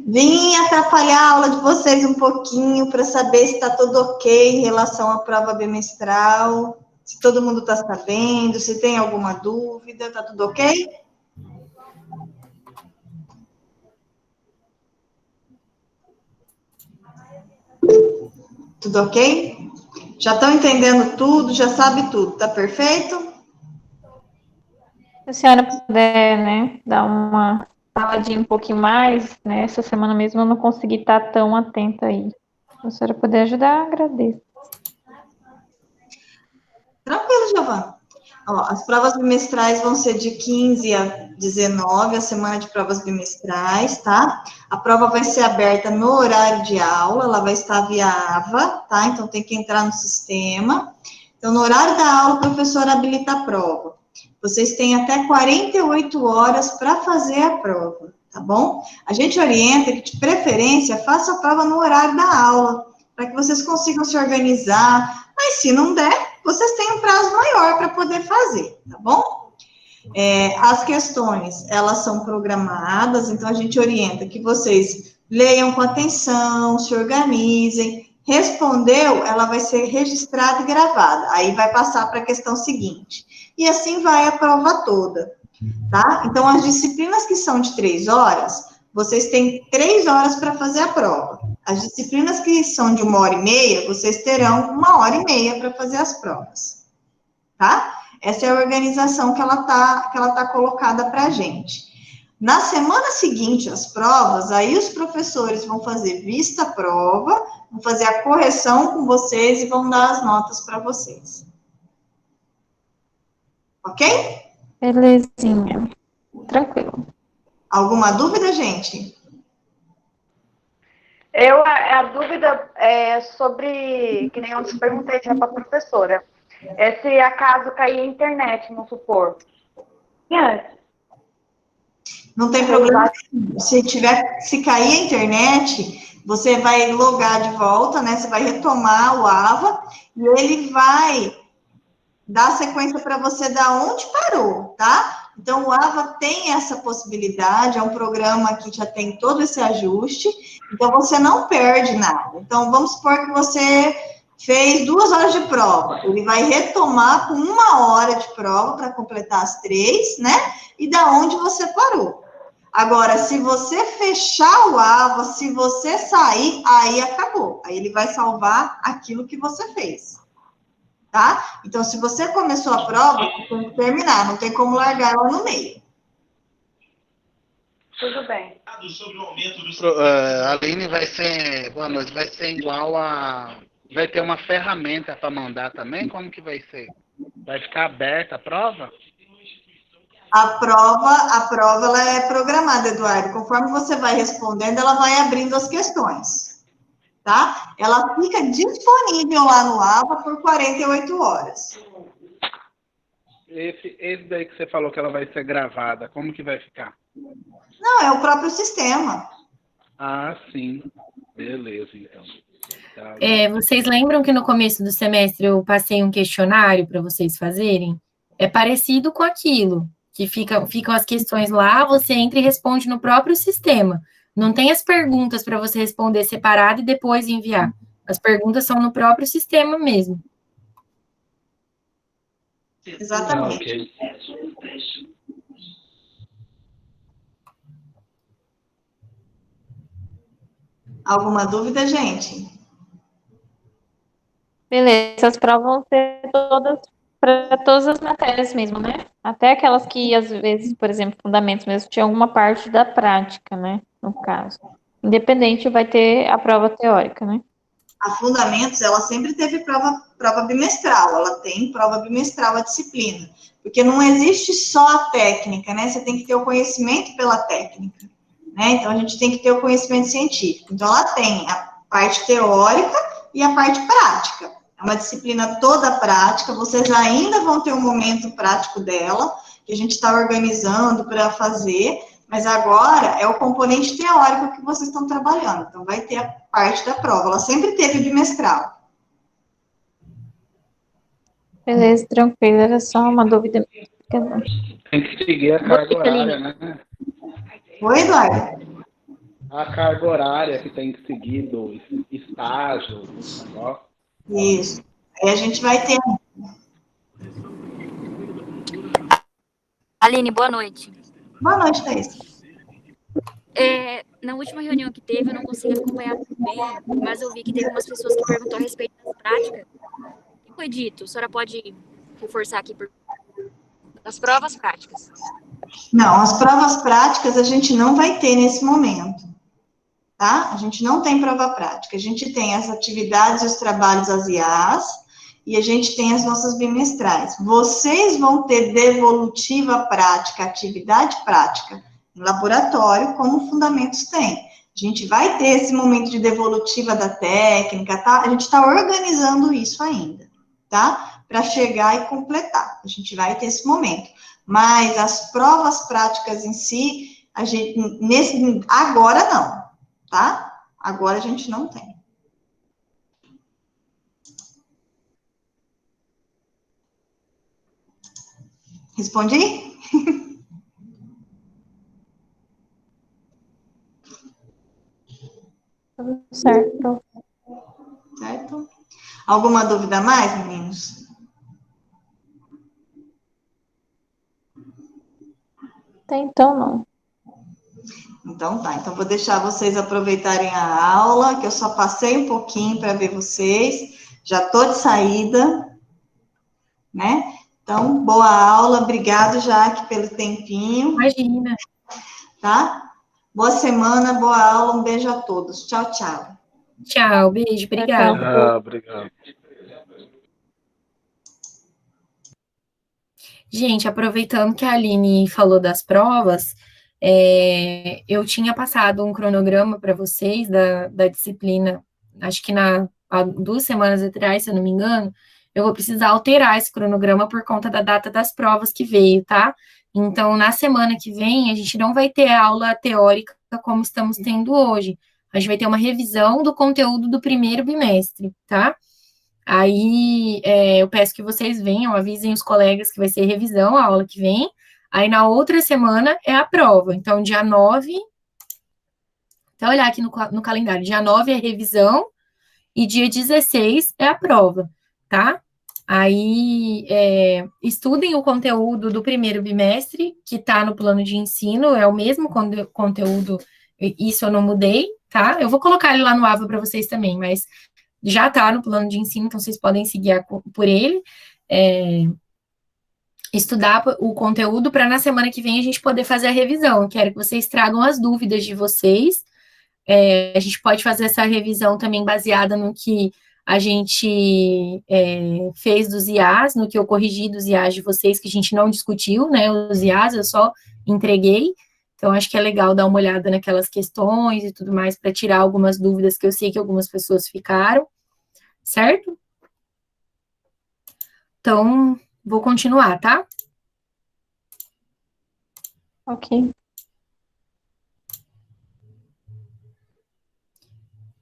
Vim atrapalhar a aula de vocês um pouquinho para saber se está tudo ok em relação à prova bimestral, se todo mundo está sabendo, se tem alguma dúvida, tá tudo ok? Tudo ok? Já estão entendendo tudo, já sabe tudo, tá perfeito? Se a senhora puder, né, dar uma faladinha um pouquinho mais, né? Essa semana mesmo eu não consegui estar tão atenta aí. Se a senhora puder ajudar, agradeço. Tranquilo, Giovana. Ó, as provas bimestrais vão ser de 15 a 19, a semana de provas bimestrais, tá? A prova vai ser aberta no horário de aula, ela vai estar via AVA, tá? Então tem que entrar no sistema. Então, no horário da aula, o professor habilita a prova. Vocês têm até 48 horas para fazer a prova, tá bom? A gente orienta que, de preferência, faça a prova no horário da aula, para que vocês consigam se organizar. Mas, se não der, vocês têm um prazo maior para poder fazer, tá bom? As questões, elas são programadas, então a gente orienta que vocês leiam com atenção, se organizem. Respondeu, ela vai ser registrada e gravada. Aí vai passar para a questão seguinte. E assim vai a prova toda, tá? Então, as disciplinas que são de 3 horas, vocês têm 3 horas para fazer a prova. As disciplinas que são de 1h30, vocês terão 1h30 para fazer as provas, tá? Essa é a organização que ela tá colocada para a gente. Na semana seguinte às provas, aí os professores vão fazer vista à prova, vão fazer a correção com vocês e vão dar as notas para vocês. Ok? Belezinha. Tranquilo. Alguma dúvida, gente? A dúvida é sobre, que nem eu te perguntei já para a professora, se acaso cair a internet, vamos supor. Não tem problema. Se cair a internet, você vai logar de volta, né? Você vai retomar o AVA e ele vai dar sequência para você da onde parou, tá? Então, o AVA tem essa possibilidade, é um programa que já tem todo esse ajuste, então você não perde nada. Então, vamos supor que você fez 2 horas de prova, ele vai retomar com 1 hora de prova para completar as 3, né? E da onde você parou. Agora, se você fechar o AVA, se você sair, aí acabou. Aí ele vai salvar aquilo que você fez. Tá? Então, se você começou a prova, você tem que terminar, não tem como largar ela no meio. Tudo bem. A Aline vai ser, boa noite, vai ser igual a, vai ter uma ferramenta para mandar também? Como que vai ser? Vai ficar aberta a prova? A prova ela é programada, Eduardo. Conforme você vai respondendo, ela vai abrindo as questões, tá? Ela fica disponível lá no AVA por 48 horas. Esse daí que você falou que ela vai ser gravada, como que vai ficar? Não, é o próprio sistema. Ah, sim. Beleza, então. Tá. Vocês lembram que no começo do semestre eu passei um questionário para vocês fazerem? É parecido com aquilo, que ficam as questões lá, você entra e responde no próprio sistema. Não tem as perguntas para você responder separado e depois enviar. As perguntas são no próprio sistema mesmo. Exatamente. Ah, ok. Alguma dúvida, gente? Beleza, essas provas vão ser todas para todas as matérias mesmo, né? Até aquelas que, às vezes, por exemplo, fundamentos mesmo, tinha alguma parte da prática, né? No caso. Independente, vai ter a prova teórica, né? A Fundamentos, ela sempre teve prova bimestral, ela tem prova bimestral a disciplina, porque não existe só a técnica, né? Você tem que ter o conhecimento pela técnica, né? Então, a gente tem que ter o conhecimento científico. Então, ela tem a parte teórica e a parte prática. É uma disciplina toda prática, vocês ainda vão ter um momento prático dela, que a gente está organizando para fazer, mas agora é o componente teórico que vocês estão trabalhando. Então, vai ter a parte da prova. Ela sempre teve bimestral. Beleza, tranquilo. Era só uma dúvida. Tem que seguir a carga horária, né? Oi, Eduardo? A carga horária que tem que seguir do estágio, do negócio. Isso. Aí a gente vai ter. Aline, boa noite. Boa noite, Thaís. Na última reunião que teve, eu não consegui acompanhar muito bem, mas eu vi que teve umas pessoas que perguntou a respeito das práticas. O que foi dito? A senhora pode reforçar aqui das provas práticas? Não, as provas práticas a gente não vai ter nesse momento, tá? A gente não tem prova prática. A gente tem as atividades e os trabalhos as IAs e a gente tem as nossas bimestrais. Vocês vão ter devolutiva prática, atividade prática em laboratório, como Fundamentos tem. A gente vai ter esse momento de devolutiva da técnica, tá? A gente está organizando isso ainda, tá? Para chegar e completar. A gente vai ter esse momento. Mas as provas práticas em si, a gente, agora não, tá? Agora a gente não tem. Respondi? Tudo certo. Certo? Alguma dúvida a mais, meninos? Até então, não. Então tá, então vou deixar vocês aproveitarem a aula, que eu só passei um pouquinho para ver vocês, já tô de saída, né? Então, boa aula, obrigado, Jaque, pelo tempinho. Imagina. Tá? Boa semana, boa aula, um beijo a todos. Tchau, tchau. Tchau, beijo, obrigada. Tchau. Obrigado. Gente, aproveitando que a Aline falou das provas, eu tinha passado um cronograma para vocês da disciplina, acho que há 2 semanas atrás, se eu não me engano, eu vou precisar alterar esse cronograma por conta da data das provas que veio, tá? Então, na semana que vem, a gente não vai ter aula teórica como estamos tendo hoje. A gente vai ter uma revisão do conteúdo do primeiro bimestre, tá? Aí, eu peço que vocês venham, avisem os colegas que vai ser revisão, a aula que vem. Aí, na outra semana, é a prova. Então, dia 9, até olhar aqui no calendário, dia 9 é revisão e dia 16 é a prova, tá? Aí, estudem o conteúdo do primeiro bimestre, que está no plano de ensino, é o mesmo conteúdo, isso eu não mudei, tá? Eu vou colocar ele lá no AVA para vocês também, mas já está no plano de ensino, então vocês podem seguir por ele, estudar o conteúdo para na semana que vem a gente poder fazer a revisão. Eu quero que vocês tragam as dúvidas de vocês. A gente pode fazer essa revisão também baseada no que a gente fez dos IAs, no que eu corrigi dos IAs de vocês, que a gente não discutiu, né? Os IAs eu só entreguei. Então, acho que é legal dar uma olhada naquelas questões e tudo mais, para tirar algumas dúvidas que eu sei que algumas pessoas ficaram, certo? Então, vou continuar, tá? Ok.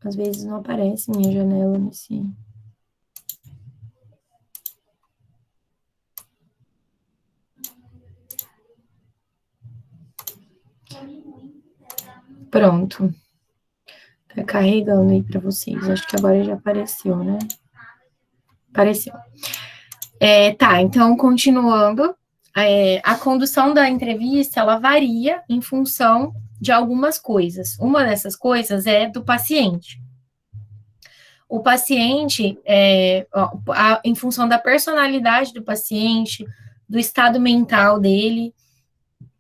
Às vezes não aparece minha janela nesse... Pronto. Tá carregando aí para vocês. Acho que agora já apareceu, né? Apareceu. Tá, então, continuando. A condução da entrevista, ela varia em função de algumas coisas. Uma dessas coisas é do paciente. o paciente, em função da personalidade do paciente, do estado mental dele,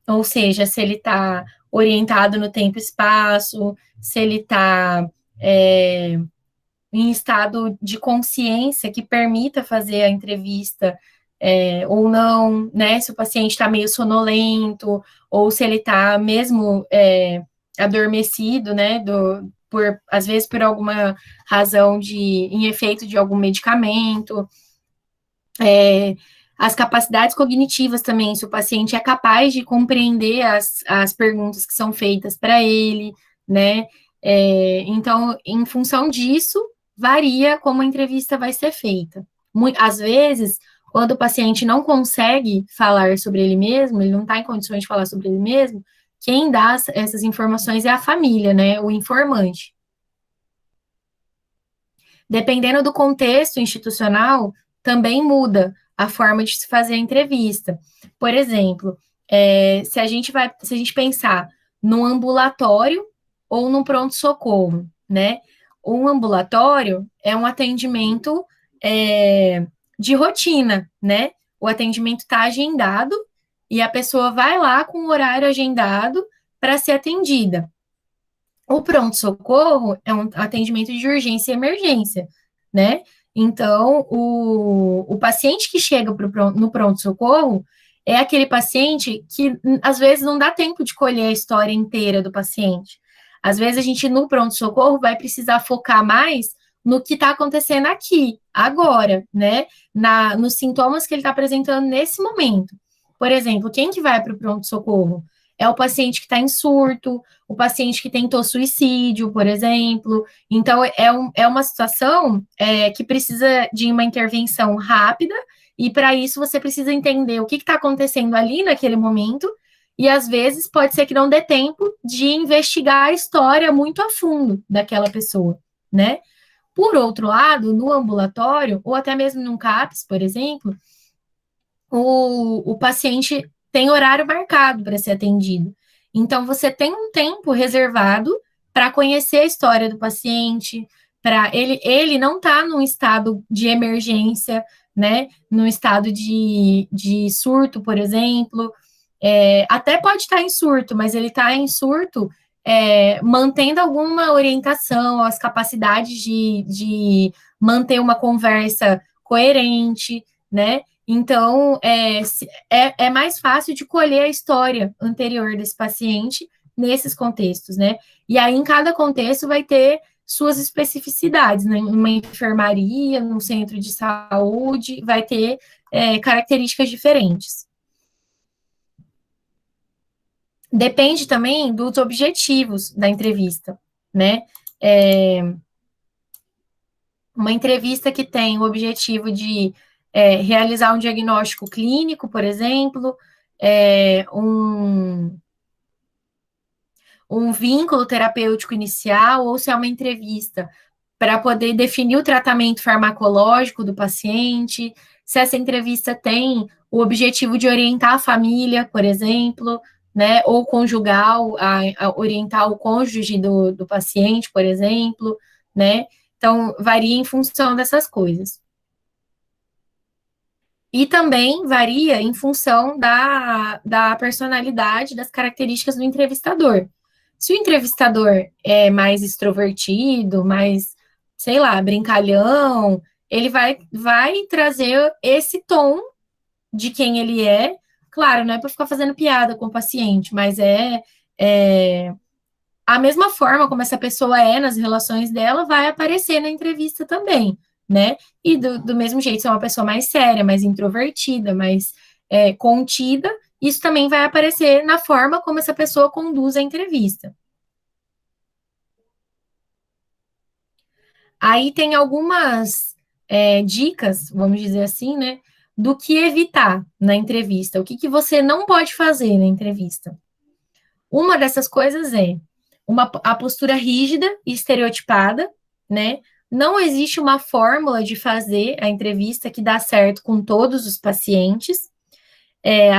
ou seja, se ele está orientado no tempo e espaço, se ele está em estado de consciência que permita fazer a entrevista ou não, né? Se o paciente está meio sonolento, ou se ele está mesmo adormecido, né? Às vezes por alguma razão em efeito de algum medicamento. As capacidades cognitivas também, se o paciente é capaz de compreender as perguntas que são feitas para ele, né? Então, em função disso, varia como a entrevista vai ser feita. Às vezes, quando o paciente não consegue falar sobre ele mesmo, ele não está em condições de falar sobre ele mesmo, quem dá essas informações é a família, né? O informante. Dependendo do contexto institucional, também muda a forma de se fazer a entrevista. Por exemplo, se a gente pensar num ambulatório ou num pronto-socorro, né? Um ambulatório é um atendimento de rotina, né? O atendimento está agendado e a pessoa vai lá com o horário agendado para ser atendida. O pronto-socorro é um atendimento de urgência e emergência, né? Então, o paciente que chega no pronto-socorro é aquele paciente que, às vezes, não dá tempo de colher a história inteira do paciente. Às vezes, a gente, no pronto-socorro, vai precisar focar mais no que está acontecendo aqui, agora, né? Nos sintomas que ele está apresentando nesse momento. Por exemplo, quem que vai para o pronto-socorro? É o paciente que está em surto, o paciente que tentou suicídio, por exemplo. Então, é uma situação que precisa de uma intervenção rápida, e para isso você precisa entender o que está acontecendo ali naquele momento, e às vezes pode ser que não dê tempo de investigar a história muito a fundo daquela pessoa, né? Por outro lado, no ambulatório, ou até mesmo num CAPS, por exemplo, o paciente tem horário marcado para ser atendido. Então, você tem um tempo reservado para conhecer a história do paciente, para ele não está num estado de emergência, né? Num estado de surto, por exemplo. Até pode estar em surto, mas ele está em surto mantendo alguma orientação, as capacidades de manter uma conversa coerente, né? Então, é mais fácil de colher a história anterior desse paciente nesses contextos, né? E aí, em cada contexto, vai ter suas especificidades, né? Numa enfermaria, num centro de saúde, vai ter características diferentes. Depende também dos objetivos da entrevista, né? Uma entrevista que tem o objetivo de realizar um diagnóstico clínico, por exemplo, um vínculo terapêutico inicial, ou se é uma entrevista para poder definir o tratamento farmacológico do paciente, se essa entrevista tem o objetivo de orientar a família, por exemplo, né, ou conjugal, a orientar o cônjuge do paciente, por exemplo, né, então varia em função dessas coisas. E também varia em função da personalidade, das características do entrevistador. Se o entrevistador é mais extrovertido, mais, sei lá, brincalhão, ele vai trazer esse tom de quem ele é. Claro, não é para ficar fazendo piada com o paciente, mas a mesma forma como essa pessoa é nas relações dela, vai aparecer na entrevista também, né? E do mesmo jeito, se é uma pessoa mais séria, mais introvertida, mais contida, isso também vai aparecer na forma como essa pessoa conduz a entrevista. Aí tem algumas dicas, vamos dizer assim, né? Do que evitar na entrevista. O que você não pode fazer na entrevista? Uma dessas coisas é a postura rígida e estereotipada, né? Não existe uma fórmula de fazer a entrevista que dá certo com todos os pacientes.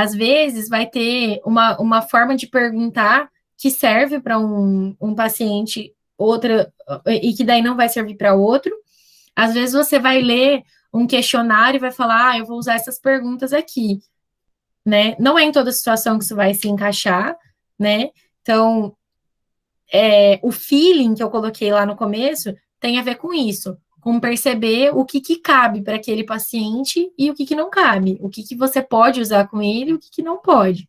Às vezes vai ter uma forma de perguntar que serve para um paciente, outra, e que daí não vai servir para outro. Às vezes você vai ler um questionário e vai falar, eu vou usar essas perguntas aqui, né? Não é em toda situação que isso vai se encaixar, né? Então, o feeling que eu coloquei lá no começo tem a ver com isso, com perceber o que cabe para aquele paciente e o que não cabe, o que você pode usar com ele e o que não pode.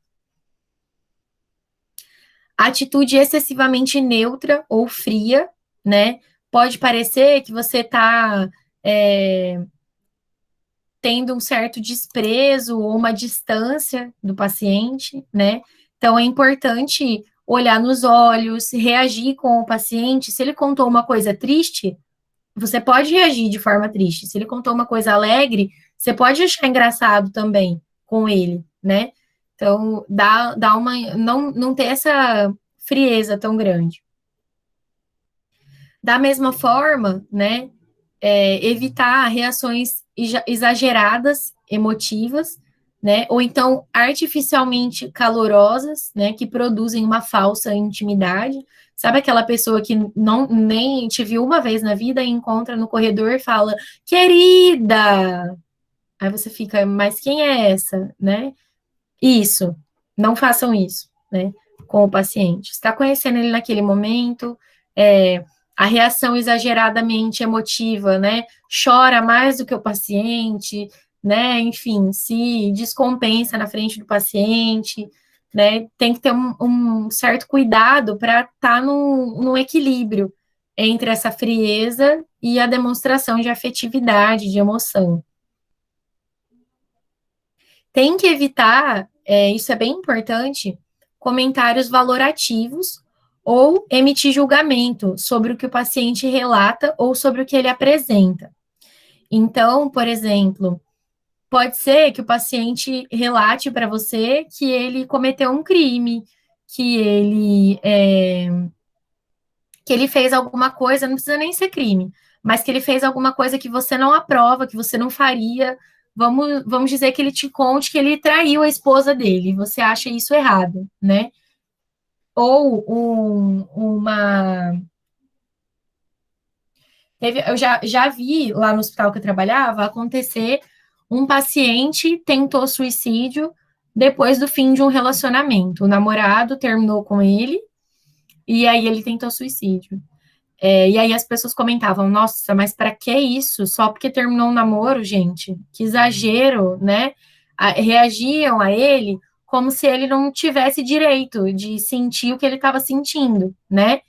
Atitude excessivamente neutra ou fria, né? Pode parecer que você está tendo um certo desprezo ou uma distância do paciente, né? Então é importante olhar nos olhos, reagir com o paciente. Se ele contou uma coisa triste, você pode reagir de forma triste. Se ele contou uma coisa alegre, você pode achar engraçado também com ele, né? Então, dá uma. Não ter essa frieza tão grande. Da mesma forma, né? Evitar reações exageradas, emotivas, né? Ou então artificialmente calorosas, né? Que produzem uma falsa intimidade. Sabe aquela pessoa que não nem te viu uma vez na vida e encontra no corredor e fala, querida! Aí você fica, mas quem é essa, né? Isso, não façam isso, né? Com o paciente. Está conhecendo ele naquele momento, a reação exageradamente emotiva, né? Chora mais do que o paciente, né? Enfim, se descompensa na frente do paciente, né? Tem que ter um certo cuidado para estar no equilíbrio entre essa frieza e a demonstração de afetividade, de emoção. Tem que evitar, isso é bem importante, comentários valorativos ou emitir julgamento sobre o que o paciente relata ou sobre o que ele apresenta. Então, por exemplo, pode ser que o paciente relate para você que ele cometeu um crime, que ele fez alguma coisa, não precisa nem ser crime, mas que ele fez alguma coisa que você não aprova, que você não faria. Vamos dizer que ele te conte que ele traiu a esposa dele, você acha isso errado, né? Ou uma. Eu já vi lá no hospital que eu trabalhava acontecer um paciente tentou suicídio depois do fim de um relacionamento. O namorado terminou com ele e aí ele tentou suicídio. E aí as pessoas comentavam, nossa, mas para que isso? Só porque terminou um namoro, gente? Que exagero, né? Reagiam a ele como se ele não tivesse direito de sentir o que ele estava sentindo, né?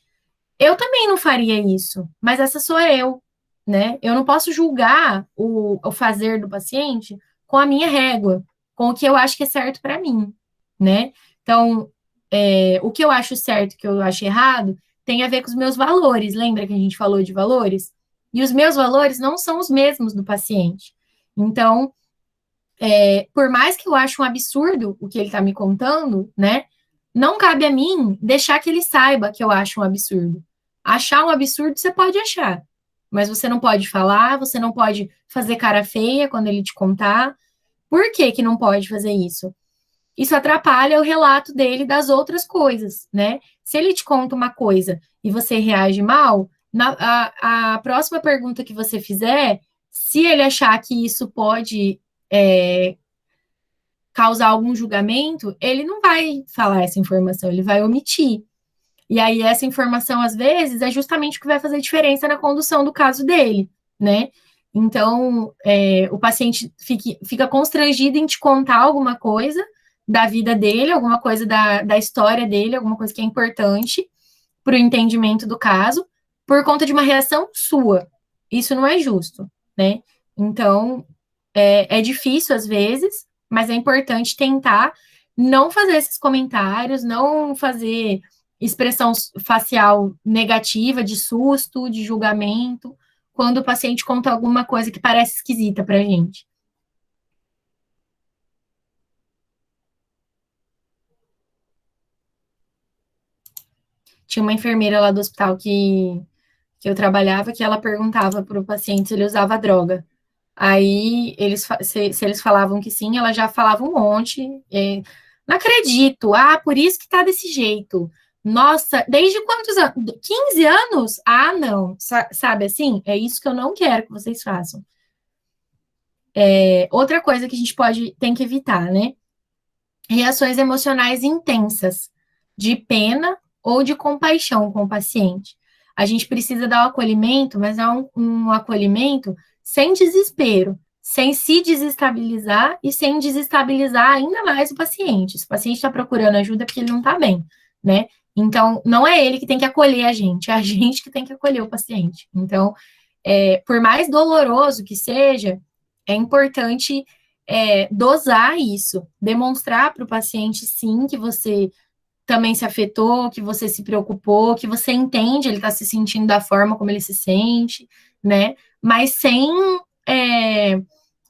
Eu também não faria isso, mas essa sou eu, né? Eu não posso julgar o fazer do paciente com a minha régua, com o que eu acho que é certo para mim, né? Então, o que eu acho certo, o que eu acho errado, tem a ver com os meus valores. Lembra que a gente falou de valores? E os meus valores não são os mesmos do paciente. Então, por mais que eu ache um absurdo o que ele está me contando, né? Não cabe a mim deixar que ele saiba que eu acho um absurdo. Achar um absurdo você pode achar, mas você não pode falar, você não pode fazer cara feia quando ele te contar. Por que que não pode fazer isso? Isso atrapalha o relato dele das outras coisas, né? Se ele te conta uma coisa e você reage mal, a próxima pergunta que você fizer, se ele achar que isso pode causar algum julgamento, ele não vai falar essa informação, ele vai omitir. E aí, essa informação, às vezes, é justamente o que vai fazer diferença na condução do caso dele, né? Então, o paciente fica constrangido em te contar alguma coisa da vida dele, alguma coisa da história dele, alguma coisa que é importante para o entendimento do caso, por conta de uma reação sua. Isso não é justo, né? Então, é difícil às vezes, mas é importante tentar não fazer esses comentários, não fazer expressão facial negativa, de susto, de julgamento, quando o paciente conta alguma coisa que parece esquisita para a gente. Tinha uma enfermeira lá do hospital que eu trabalhava que ela perguntava para o paciente se ele usava droga. Aí, se eles falavam que sim, ela já falava um monte. Não acredito. Ah, por isso que tá desse jeito. Nossa, desde quantos anos? 15 anos? Ah, não. Sabe assim? É isso que eu não quero que vocês façam. Outra coisa que a gente tem que evitar, né? Reações emocionais intensas, de pena ou de compaixão com o paciente. A gente precisa dar o acolhimento, mas é um acolhimento sem desespero, sem se desestabilizar e sem desestabilizar ainda mais o paciente. Se o paciente está procurando ajuda é porque ele não está bem, né? Então, não é ele que tem que acolher a gente, é a gente que tem que acolher o paciente. Então, por mais doloroso que seja, é importante dosar isso, demonstrar para o paciente, sim, que você também se afetou, que você se preocupou, que você entende, ele está se sentindo da forma como ele se sente, né? Mas sem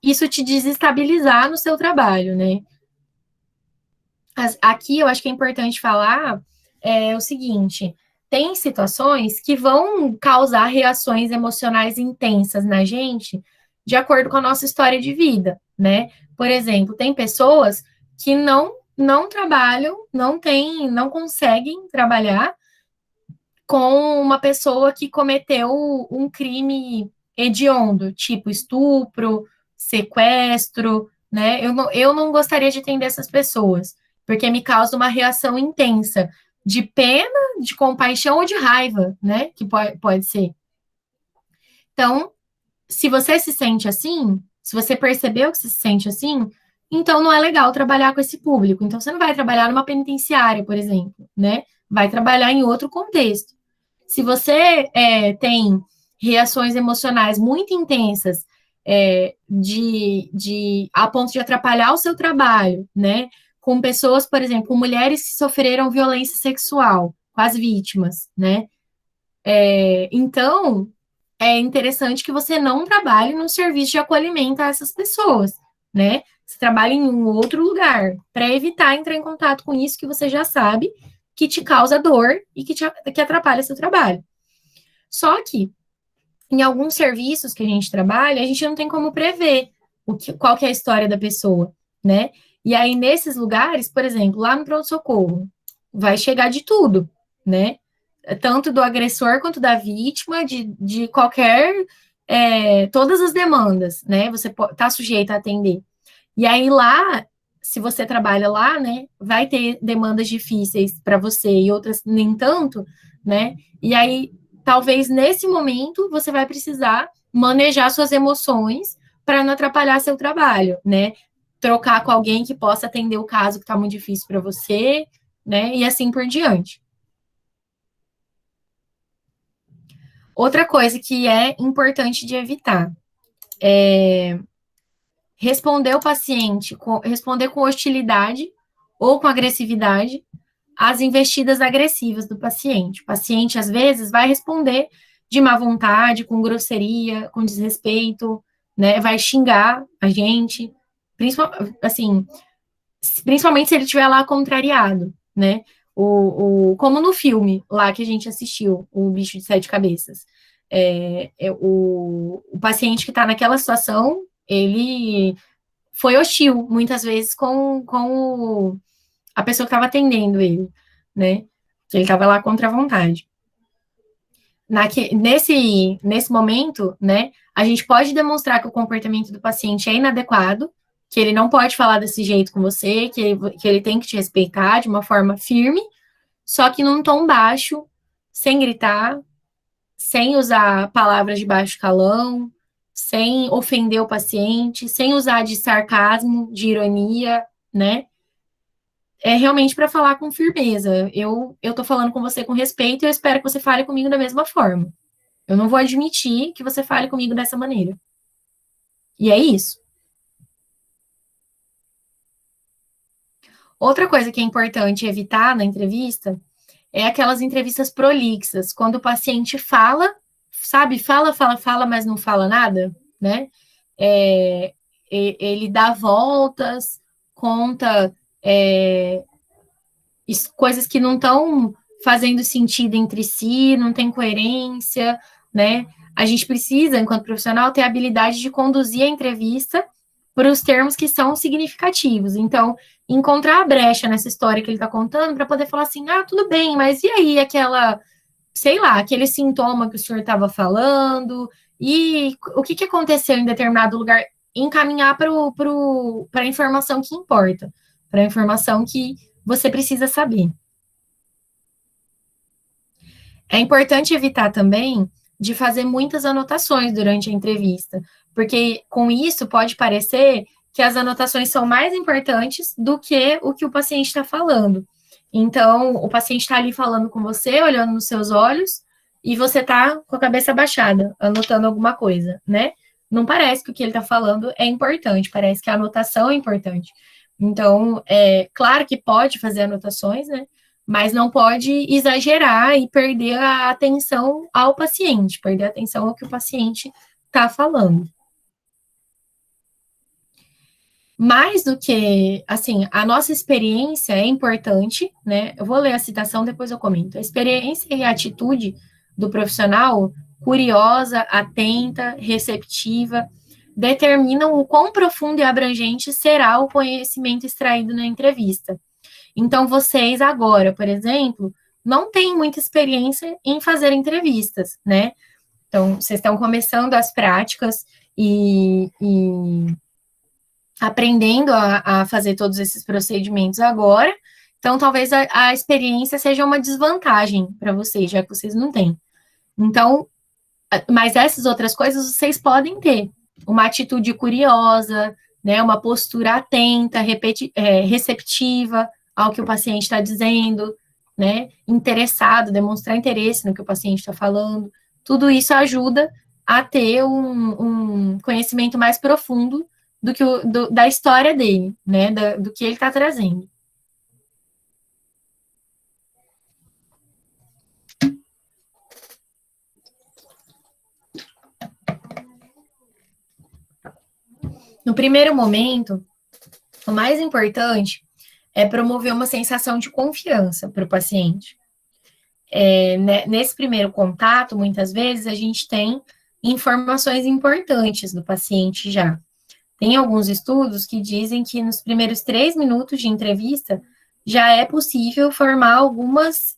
isso te desestabilizar no seu trabalho, né? Aqui eu acho que é importante falar o seguinte: tem situações que vão causar reações emocionais intensas na gente, de acordo com a nossa história de vida, né? Por exemplo, tem pessoas que não trabalham, não conseguem trabalhar com uma pessoa que cometeu um crime hediondo, tipo estupro, sequestro, né? Eu não gostaria de atender essas pessoas, porque me causa uma reação intensa de pena, de compaixão ou de raiva, né? Que pode ser. Então, se você se sente assim, se você percebeu que você se sente assim, então não é legal trabalhar com esse público. Então, você não vai trabalhar numa penitenciária, por exemplo, né? Vai trabalhar em outro contexto. Se você tem reações emocionais muito intensas, a ponto de atrapalhar o seu trabalho, né? Com pessoas, por exemplo, com mulheres que sofreram violência sexual, com as vítimas, né? Então, é interessante que você não trabalhe no serviço de acolhimento a essas pessoas, né? Você trabalhe em um outro lugar, para evitar entrar em contato com isso que você já sabe que te causa dor e que atrapalha seu trabalho. Só que, em alguns serviços que a gente trabalha, a gente não tem como prever qual que é a história da pessoa, né? E aí, nesses lugares, por exemplo, lá no pronto-socorro, vai chegar de tudo, né? Tanto do agressor quanto da vítima, de qualquer, todas as demandas, né? Você está sujeito a atender. E aí lá, se você trabalha lá, né, vai ter demandas difíceis para você e outras nem tanto, né? E aí, talvez nesse momento, você vai precisar manejar suas emoções para não atrapalhar seu trabalho, né? Trocar com alguém que possa atender o caso que está muito difícil para você, né? E assim por diante. Outra coisa que é importante de evitar responder com hostilidade ou com agressividade às investidas agressivas do paciente. O paciente, às vezes, vai responder de má vontade, com grosseria, com desrespeito, né? Vai xingar a gente, principalmente se ele estiver lá contrariado, né? Como no filme lá que a gente assistiu, O Bicho de Sete Cabeças. O paciente que está naquela situação, ele foi hostil, muitas vezes, com a pessoa que estava atendendo ele, né? Ele estava lá contra a vontade. Nesse momento, né, a gente pode demonstrar que o comportamento do paciente é inadequado, que ele não pode falar desse jeito com você, que ele tem que te respeitar de uma forma firme, só que num tom baixo, sem gritar, sem usar palavras de baixo calão, sem ofender o paciente, sem usar de sarcasmo, de ironia, né? É realmente para falar com firmeza. Eu tô falando com você com respeito e eu espero que você fale comigo da mesma forma. Eu não vou admitir que você fale comigo dessa maneira. E é isso. Outra coisa que é importante evitar na entrevista é aquelas entrevistas prolixas, quando o paciente fala, sabe, fala, mas não fala nada, né? Ele dá voltas, conta coisas que não estão fazendo sentido entre si, não tem coerência, né? A gente precisa, enquanto profissional, ter a habilidade de conduzir a entrevista para os termos que são significativos. Então, encontrar a brecha nessa história que ele está contando para poder falar assim, ah, tudo bem, mas e aí aquela, sei lá, aquele sintoma que o senhor estava falando, e o que aconteceu em determinado lugar, encaminhar para a informação que importa, para a informação que você precisa saber. É importante evitar também de fazer muitas anotações durante a entrevista, porque com isso pode parecer que as anotações são mais importantes do que o paciente está falando. Então, o paciente está ali falando com você, olhando nos seus olhos, e você está com a cabeça baixada, anotando alguma coisa, né? Não parece que o que ele está falando é importante, parece que a anotação é importante. Então, é claro que pode fazer anotações, né? Mas não pode exagerar e perder a atenção ao paciente, perder a atenção ao que o paciente está falando. Mais do que, assim, a nossa experiência é importante, né? Eu vou ler a citação, depois eu comento. A experiência e a atitude do profissional, curiosa, atenta, receptiva, determinam o quão profundo e abrangente será o conhecimento extraído na entrevista. Então, vocês agora, por exemplo, não têm muita experiência em fazer entrevistas, né? Então, vocês estão começando as práticas e aprendendo a fazer todos esses procedimentos agora. Então, talvez a experiência seja uma desvantagem para vocês, já que vocês não têm. Então, mas essas outras coisas vocês podem ter. Uma atitude curiosa, né? Uma postura atenta, receptiva ao que o paciente está dizendo, né? Interessado, demonstrar interesse no que o paciente está falando. Tudo isso ajuda a ter um conhecimento mais profundo do que da história dele, né? Do que ele está trazendo. No primeiro momento, o mais importante é promover uma sensação de confiança para o paciente. Nesse primeiro contato, muitas vezes, a gente tem informações importantes do paciente já. Tem alguns estudos que dizem que nos primeiros 3 minutos de entrevista já é possível formar algumas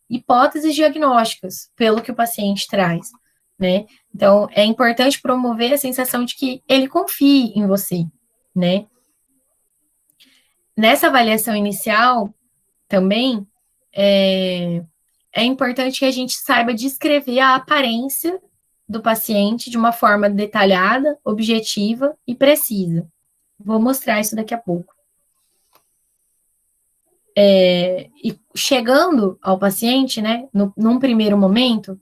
hipóteses diagnósticas pelo que o paciente traz, né? Então, é importante promover a sensação de que ele confie em você, né? Nessa avaliação inicial, também, é importante que a gente saiba descrever a aparência do paciente de uma forma detalhada, objetiva e precisa. Vou mostrar isso daqui a pouco. E chegando ao paciente, né, num primeiro momento,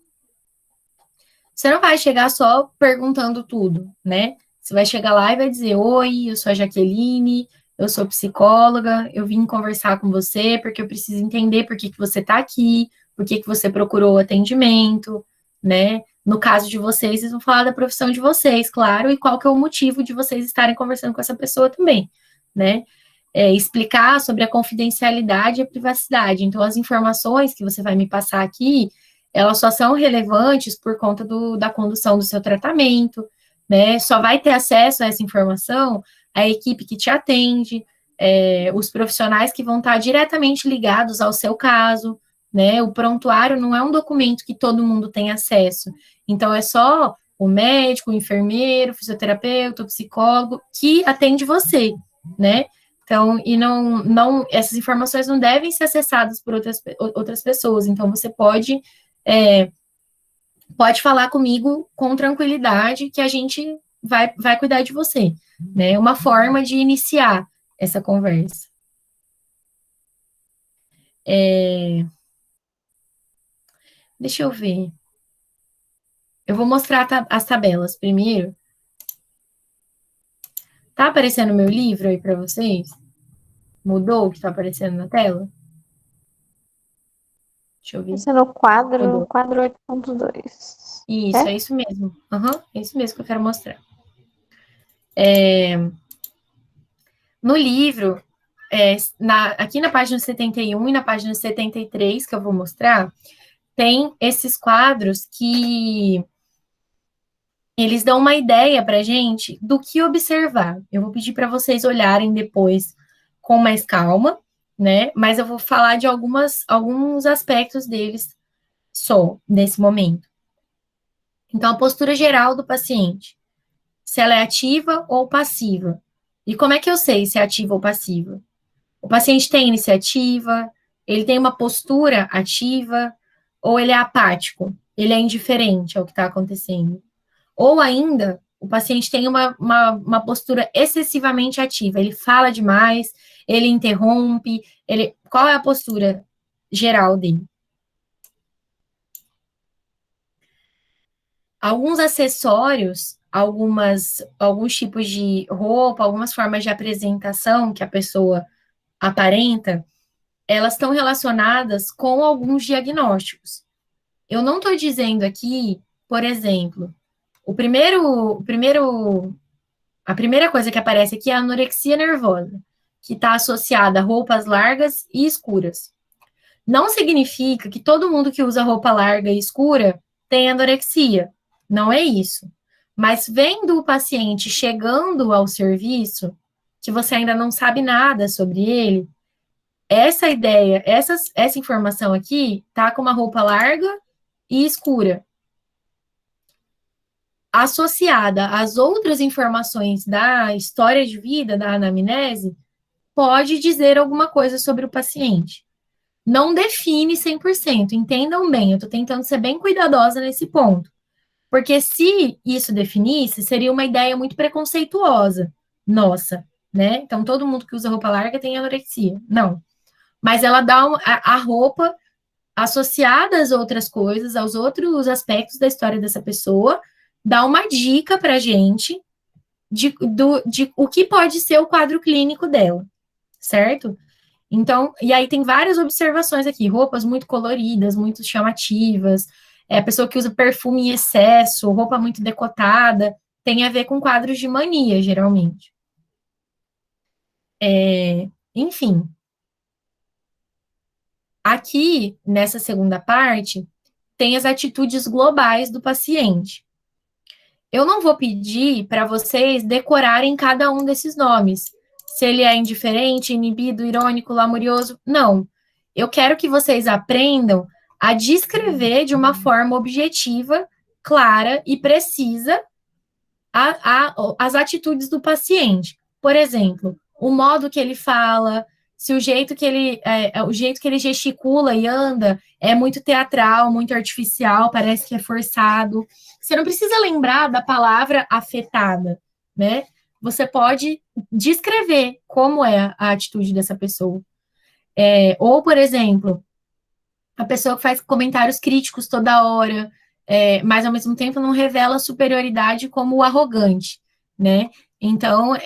você não vai chegar só perguntando tudo, né? Você vai chegar lá e vai dizer, oi, eu sou a Jaqueline, eu sou psicóloga, eu vim conversar com você porque eu preciso entender por que você está aqui, por que você procurou o atendimento, né? No caso de vocês vão falar da profissão de vocês, claro, e qual que é o motivo de vocês estarem conversando com essa pessoa também, né? Explicar sobre a confidencialidade e a privacidade. Então, as informações que você vai me passar aqui, elas só são relevantes por conta da condução do seu tratamento, né? Só vai ter acesso a essa informação a equipe que te atende, os profissionais que vão estar diretamente ligados ao seu caso, né? O prontuário não é um documento que todo mundo tem acesso. Então, é só o médico, o enfermeiro, o fisioterapeuta, o psicólogo que atende você, né? Então, e essas informações não devem ser acessadas por outras pessoas. Então, você pode falar comigo com tranquilidade que a gente vai cuidar de você, né? Uma forma de iniciar essa conversa. Deixa eu ver. Eu vou mostrar as tabelas primeiro. Tá aparecendo o meu livro aí para vocês? Mudou o que tá aparecendo na tela? Deixa eu ver. Esse é no quadro 8.2. Isso, é isso mesmo. É isso mesmo que eu quero mostrar. No livro, aqui na página 71 e na página 73, que eu vou mostrar, tem esses quadros que eles dão uma ideia para gente do que observar. Eu vou pedir para vocês olharem depois com mais calma, né? Mas eu vou falar de alguns aspectos deles só nesse momento. Então, a postura geral do paciente, se ela é ativa ou passiva. E como é que eu sei se é ativa ou passiva? O paciente tem iniciativa, ele tem uma postura ativa, ou ele é apático, ele é indiferente ao que está acontecendo. Ou ainda, o paciente tem uma postura excessivamente ativa, ele fala demais, ele interrompe, qual é a postura geral dele? Alguns acessórios, alguns tipos de roupa, algumas formas de apresentação que a pessoa aparenta, elas estão relacionadas com alguns diagnósticos. Eu não estou dizendo aqui, por exemplo, a primeira coisa que aparece aqui é a anorexia nervosa, que está associada a roupas largas e escuras. Não significa que todo mundo que usa roupa larga e escura tem anorexia. Não é isso. Mas vendo o paciente chegando ao serviço, que você ainda não sabe nada sobre ele, essa ideia, essa informação aqui, tá com uma roupa larga e escura. Associada às outras informações da história de vida, da anamnese, pode dizer alguma coisa sobre o paciente. Não define 100%, entendam bem, eu estou tentando ser bem cuidadosa nesse ponto. Porque se isso definisse, seria uma ideia muito preconceituosa. Nossa, né? Então, todo mundo que usa roupa larga tem anorexia. Não. Mas ela dá a roupa associada às outras coisas, aos outros aspectos da história dessa pessoa, dá uma dica pra gente de o que pode ser o quadro clínico dela, certo? Então, e aí tem várias observações aqui, roupas muito coloridas, muito chamativas, a pessoa que usa perfume em excesso, roupa muito decotada, tem a ver com quadros de mania, geralmente. Enfim. Aqui, nessa segunda parte, tem as atitudes globais do paciente. Eu não vou pedir para vocês decorarem cada um desses nomes. Se ele é indiferente, inibido, irônico, lamurioso. Não. Eu quero que vocês aprendam a descrever de uma forma objetiva, clara e precisa as atitudes do paciente. Por exemplo, o modo que ele fala, se o jeito que ele gesticula e anda é muito teatral, muito artificial, parece que é forçado. Você não precisa lembrar da palavra afetada, né? Você pode descrever como é a atitude dessa pessoa. Ou, por exemplo, a pessoa que faz comentários críticos toda hora, mas ao mesmo tempo não revela superioridade como o arrogante, né? Então,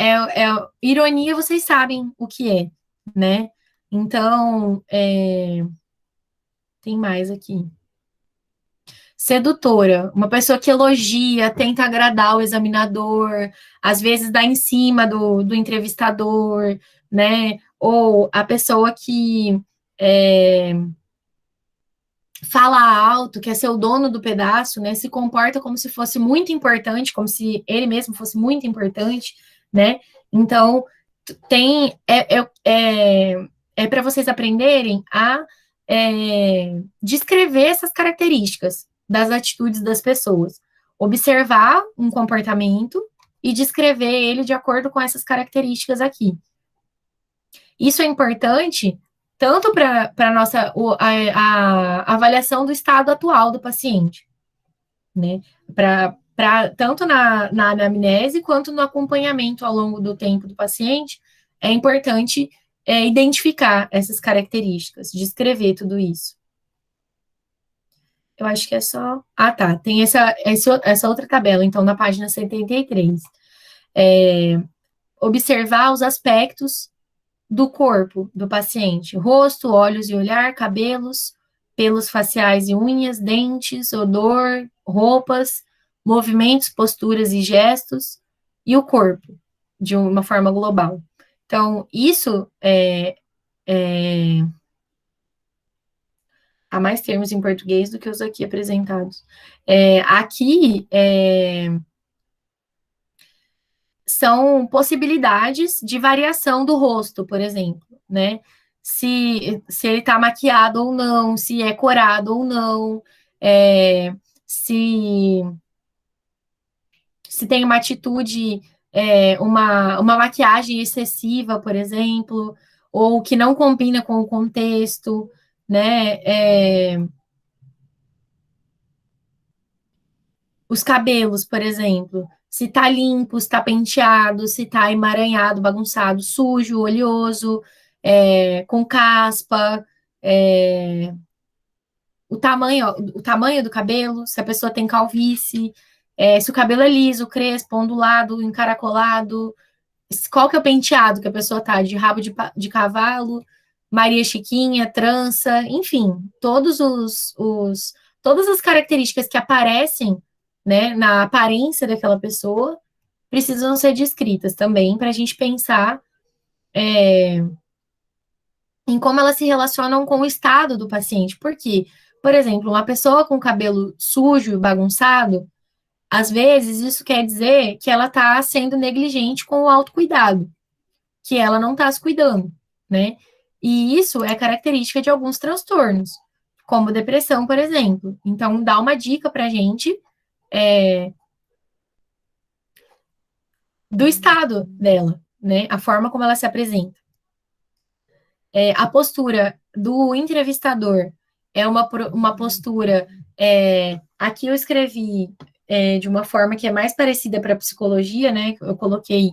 ironia, vocês sabem o que é, né? Então, tem mais aqui. Sedutora, uma pessoa que elogia, tenta agradar o examinador, às vezes dá em cima do entrevistador, né? Ou a pessoa que fala alto, quer ser o dono do pedaço, né? Se comporta como se fosse muito importante, como se ele mesmo fosse muito importante, né? Então, para vocês aprenderem a descrever essas características das atitudes das pessoas. Observar um comportamento e descrever ele de acordo com essas características aqui. Isso é importante tanto para a avaliação do estado atual do paciente, né? Tanto na anamnese quanto no acompanhamento ao longo do tempo do paciente, é importante identificar essas características, descrever tudo isso. Eu acho que é só... Ah, tá. Tem essa outra tabela, então, na página 73. Observar os aspectos do corpo do paciente: rosto, olhos e olhar, cabelos, pelos faciais e unhas, dentes, odor, roupas, movimentos, posturas e gestos, e o corpo, de uma forma global. Então, isso há mais termos em português do que os aqui apresentados. Aqui, são possibilidades de variação do rosto, por exemplo, né? Se ele está maquiado ou não, se é corado ou não, se, se tem uma atitude, uma maquiagem excessiva, por exemplo, ou que não combina com o contexto, né? Os cabelos, por exemplo, se tá limpo, se tá penteado, se tá emaranhado, bagunçado, sujo, oleoso, com caspa, o tamanho do cabelo, se a pessoa tem calvície, se o cabelo é liso, crespo, ondulado, encaracolado, qual que é o penteado que a pessoa tá, de rabo de cavalo, Maria Chiquinha, trança, enfim, todas as características que aparecem, né, na aparência daquela pessoa precisam ser descritas também para a gente pensar em como elas se relacionam com o estado do paciente. Porque, por exemplo, uma pessoa com cabelo sujo e bagunçado, às vezes isso quer dizer que ela está sendo negligente com o autocuidado, que ela não está se cuidando, né? E isso é característica de alguns transtornos, como depressão, por exemplo. Então, dá uma dica para a gente do estado dela, né? A forma como ela se apresenta. A postura do entrevistador é uma postura. Aqui eu escrevi de uma forma que é mais parecida para a psicologia, né? Eu coloquei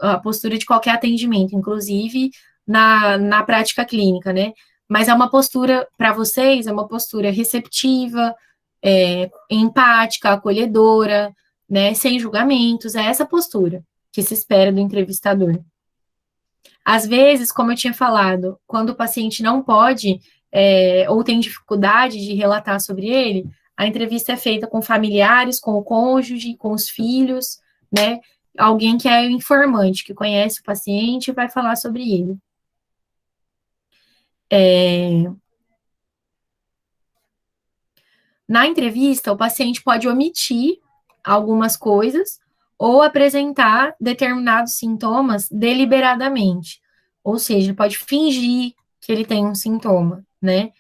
a postura de qualquer atendimento, inclusive na prática clínica, né? Mas é uma postura, para vocês, é uma postura receptiva, empática, acolhedora, né? Sem julgamentos, é essa postura que se espera do entrevistador. Às vezes, como eu tinha falado, quando o paciente não pode ou tem dificuldade de relatar sobre ele, a entrevista é feita com familiares, com o cônjuge, com os filhos, né? Alguém que é o informante, que conhece o paciente e vai falar sobre ele. Na entrevista, o paciente pode omitir algumas coisas ou apresentar determinados sintomas deliberadamente. Ou seja, ele pode fingir que ele tem um sintoma, né,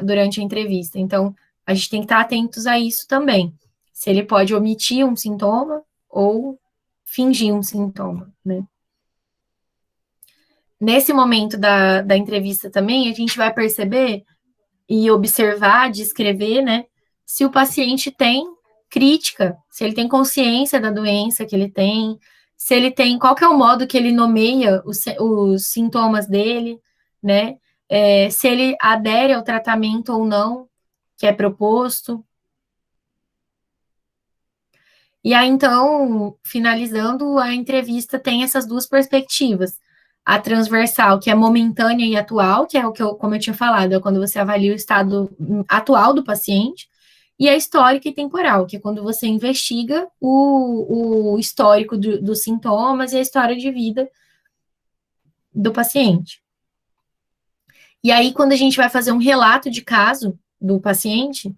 durante a entrevista. Então, a gente tem que estar atentos a isso também. Se ele pode omitir um sintoma ou fingir um sintoma, né. Nesse momento da entrevista também, a gente vai perceber e observar, descrever, né, se o paciente tem crítica, se ele tem consciência da doença que ele tem, se ele tem, qual que é o modo que ele nomeia os sintomas dele, né, se ele adere ao tratamento ou não, que é proposto. E aí, então, finalizando, a entrevista tem essas duas perspectivas. A transversal, que é momentânea e atual, que é o que como eu tinha falado, é quando você avalia o estado atual do paciente, e a histórica e temporal, que é quando você investiga o histórico dos sintomas e a história de vida do paciente. E aí, quando a gente vai fazer um relato de caso do paciente,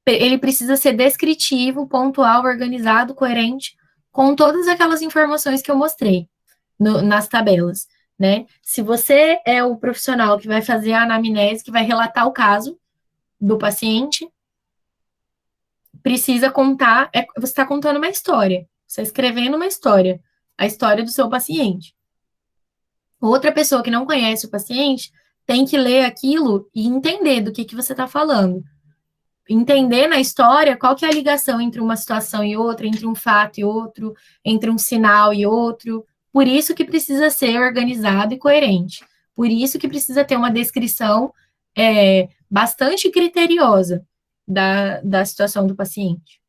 ele precisa ser descritivo, pontual, organizado, coerente, com todas aquelas informações que eu mostrei nas tabelas, né? Se você é o profissional que vai fazer a anamnese, que vai relatar o caso do paciente, precisa contar, você está contando uma história, você está escrevendo uma história, a história do seu paciente. Outra pessoa que não conhece o paciente tem que ler aquilo e entender do que você está falando. Entender na história qual que é a ligação entre uma situação e outra, entre um fato e outro, entre um sinal e outro. Por isso que precisa ser organizado e coerente. Por isso que precisa ter uma descrição bastante criteriosa da situação do paciente.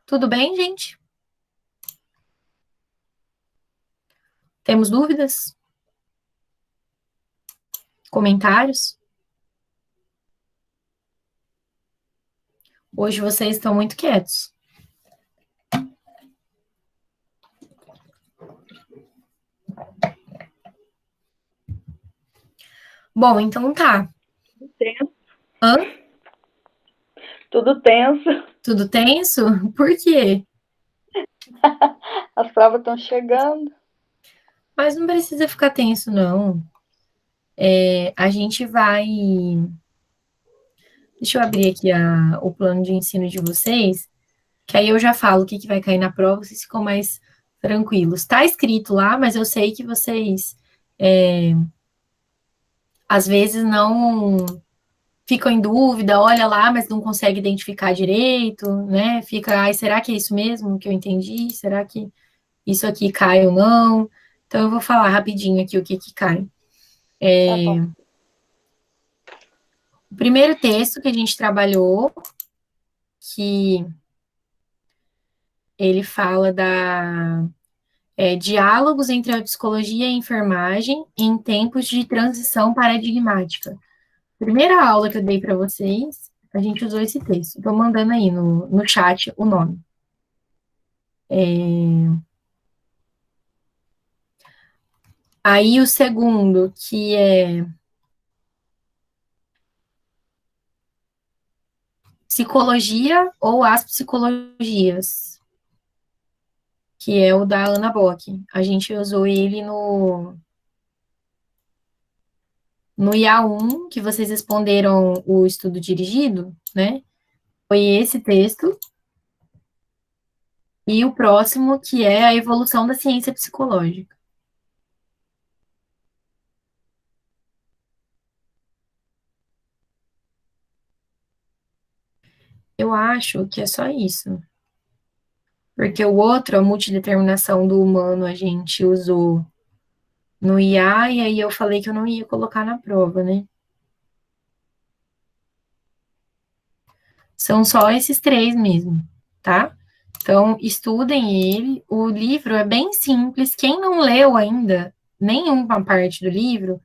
Tudo bem, gente? Temos dúvidas? Comentários? Hoje vocês estão muito quietos. Bom, então tá. Intenso. Hã? Tudo tenso. Tudo tenso? Por quê? As provas estão chegando. Mas não precisa ficar tenso, não. A gente vai. Deixa eu abrir aqui o plano de ensino de vocês, que aí eu já falo o que vai cair na prova, vocês ficam mais tranquilos. Tá escrito lá, mas eu sei que vocês às vezes não ficam em dúvida, olha lá, mas não consegue identificar direito, né? Fica, ai, será que é isso mesmo que eu entendi? Será que isso aqui cai ou não? Então eu vou falar rapidinho aqui o que cai. Tá bom. O primeiro texto que a gente trabalhou, que ele fala diálogos entre a psicologia e a enfermagem em tempos de transição paradigmática. Primeira aula que eu dei para vocês, a gente usou esse texto. Estou mandando aí no chat o nome. Aí o segundo, que é Psicologia ou as Psicologias, que é o da Ana Bock. A gente usou ele no IA1, que vocês responderam o estudo dirigido, né? Foi esse texto. E o próximo, que é a evolução da ciência psicológica. Eu acho que é só isso. Porque o outro, a multideterminação do humano, a gente usou no IA, e aí eu falei que eu não ia colocar na prova, né? São só esses três mesmo, tá? Então, estudem ele. O livro é bem simples. Quem não leu ainda nenhuma parte do livro,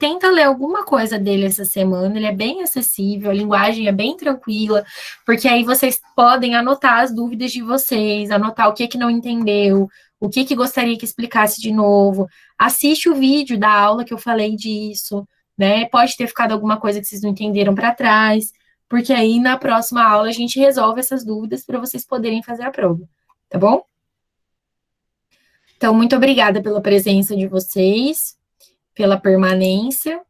tenta ler alguma coisa dele essa semana. Ele é bem acessível, a linguagem é bem tranquila, porque aí vocês podem anotar as dúvidas de vocês, anotar o que não entendeu, o que gostaria que explicasse de novo. Assiste o vídeo da aula que eu falei disso, né? Pode ter ficado alguma coisa que vocês não entenderam para trás, porque aí na próxima aula a gente resolve essas dúvidas para vocês poderem fazer a prova, tá bom? Então, muito obrigada pela presença de vocês, pela permanência.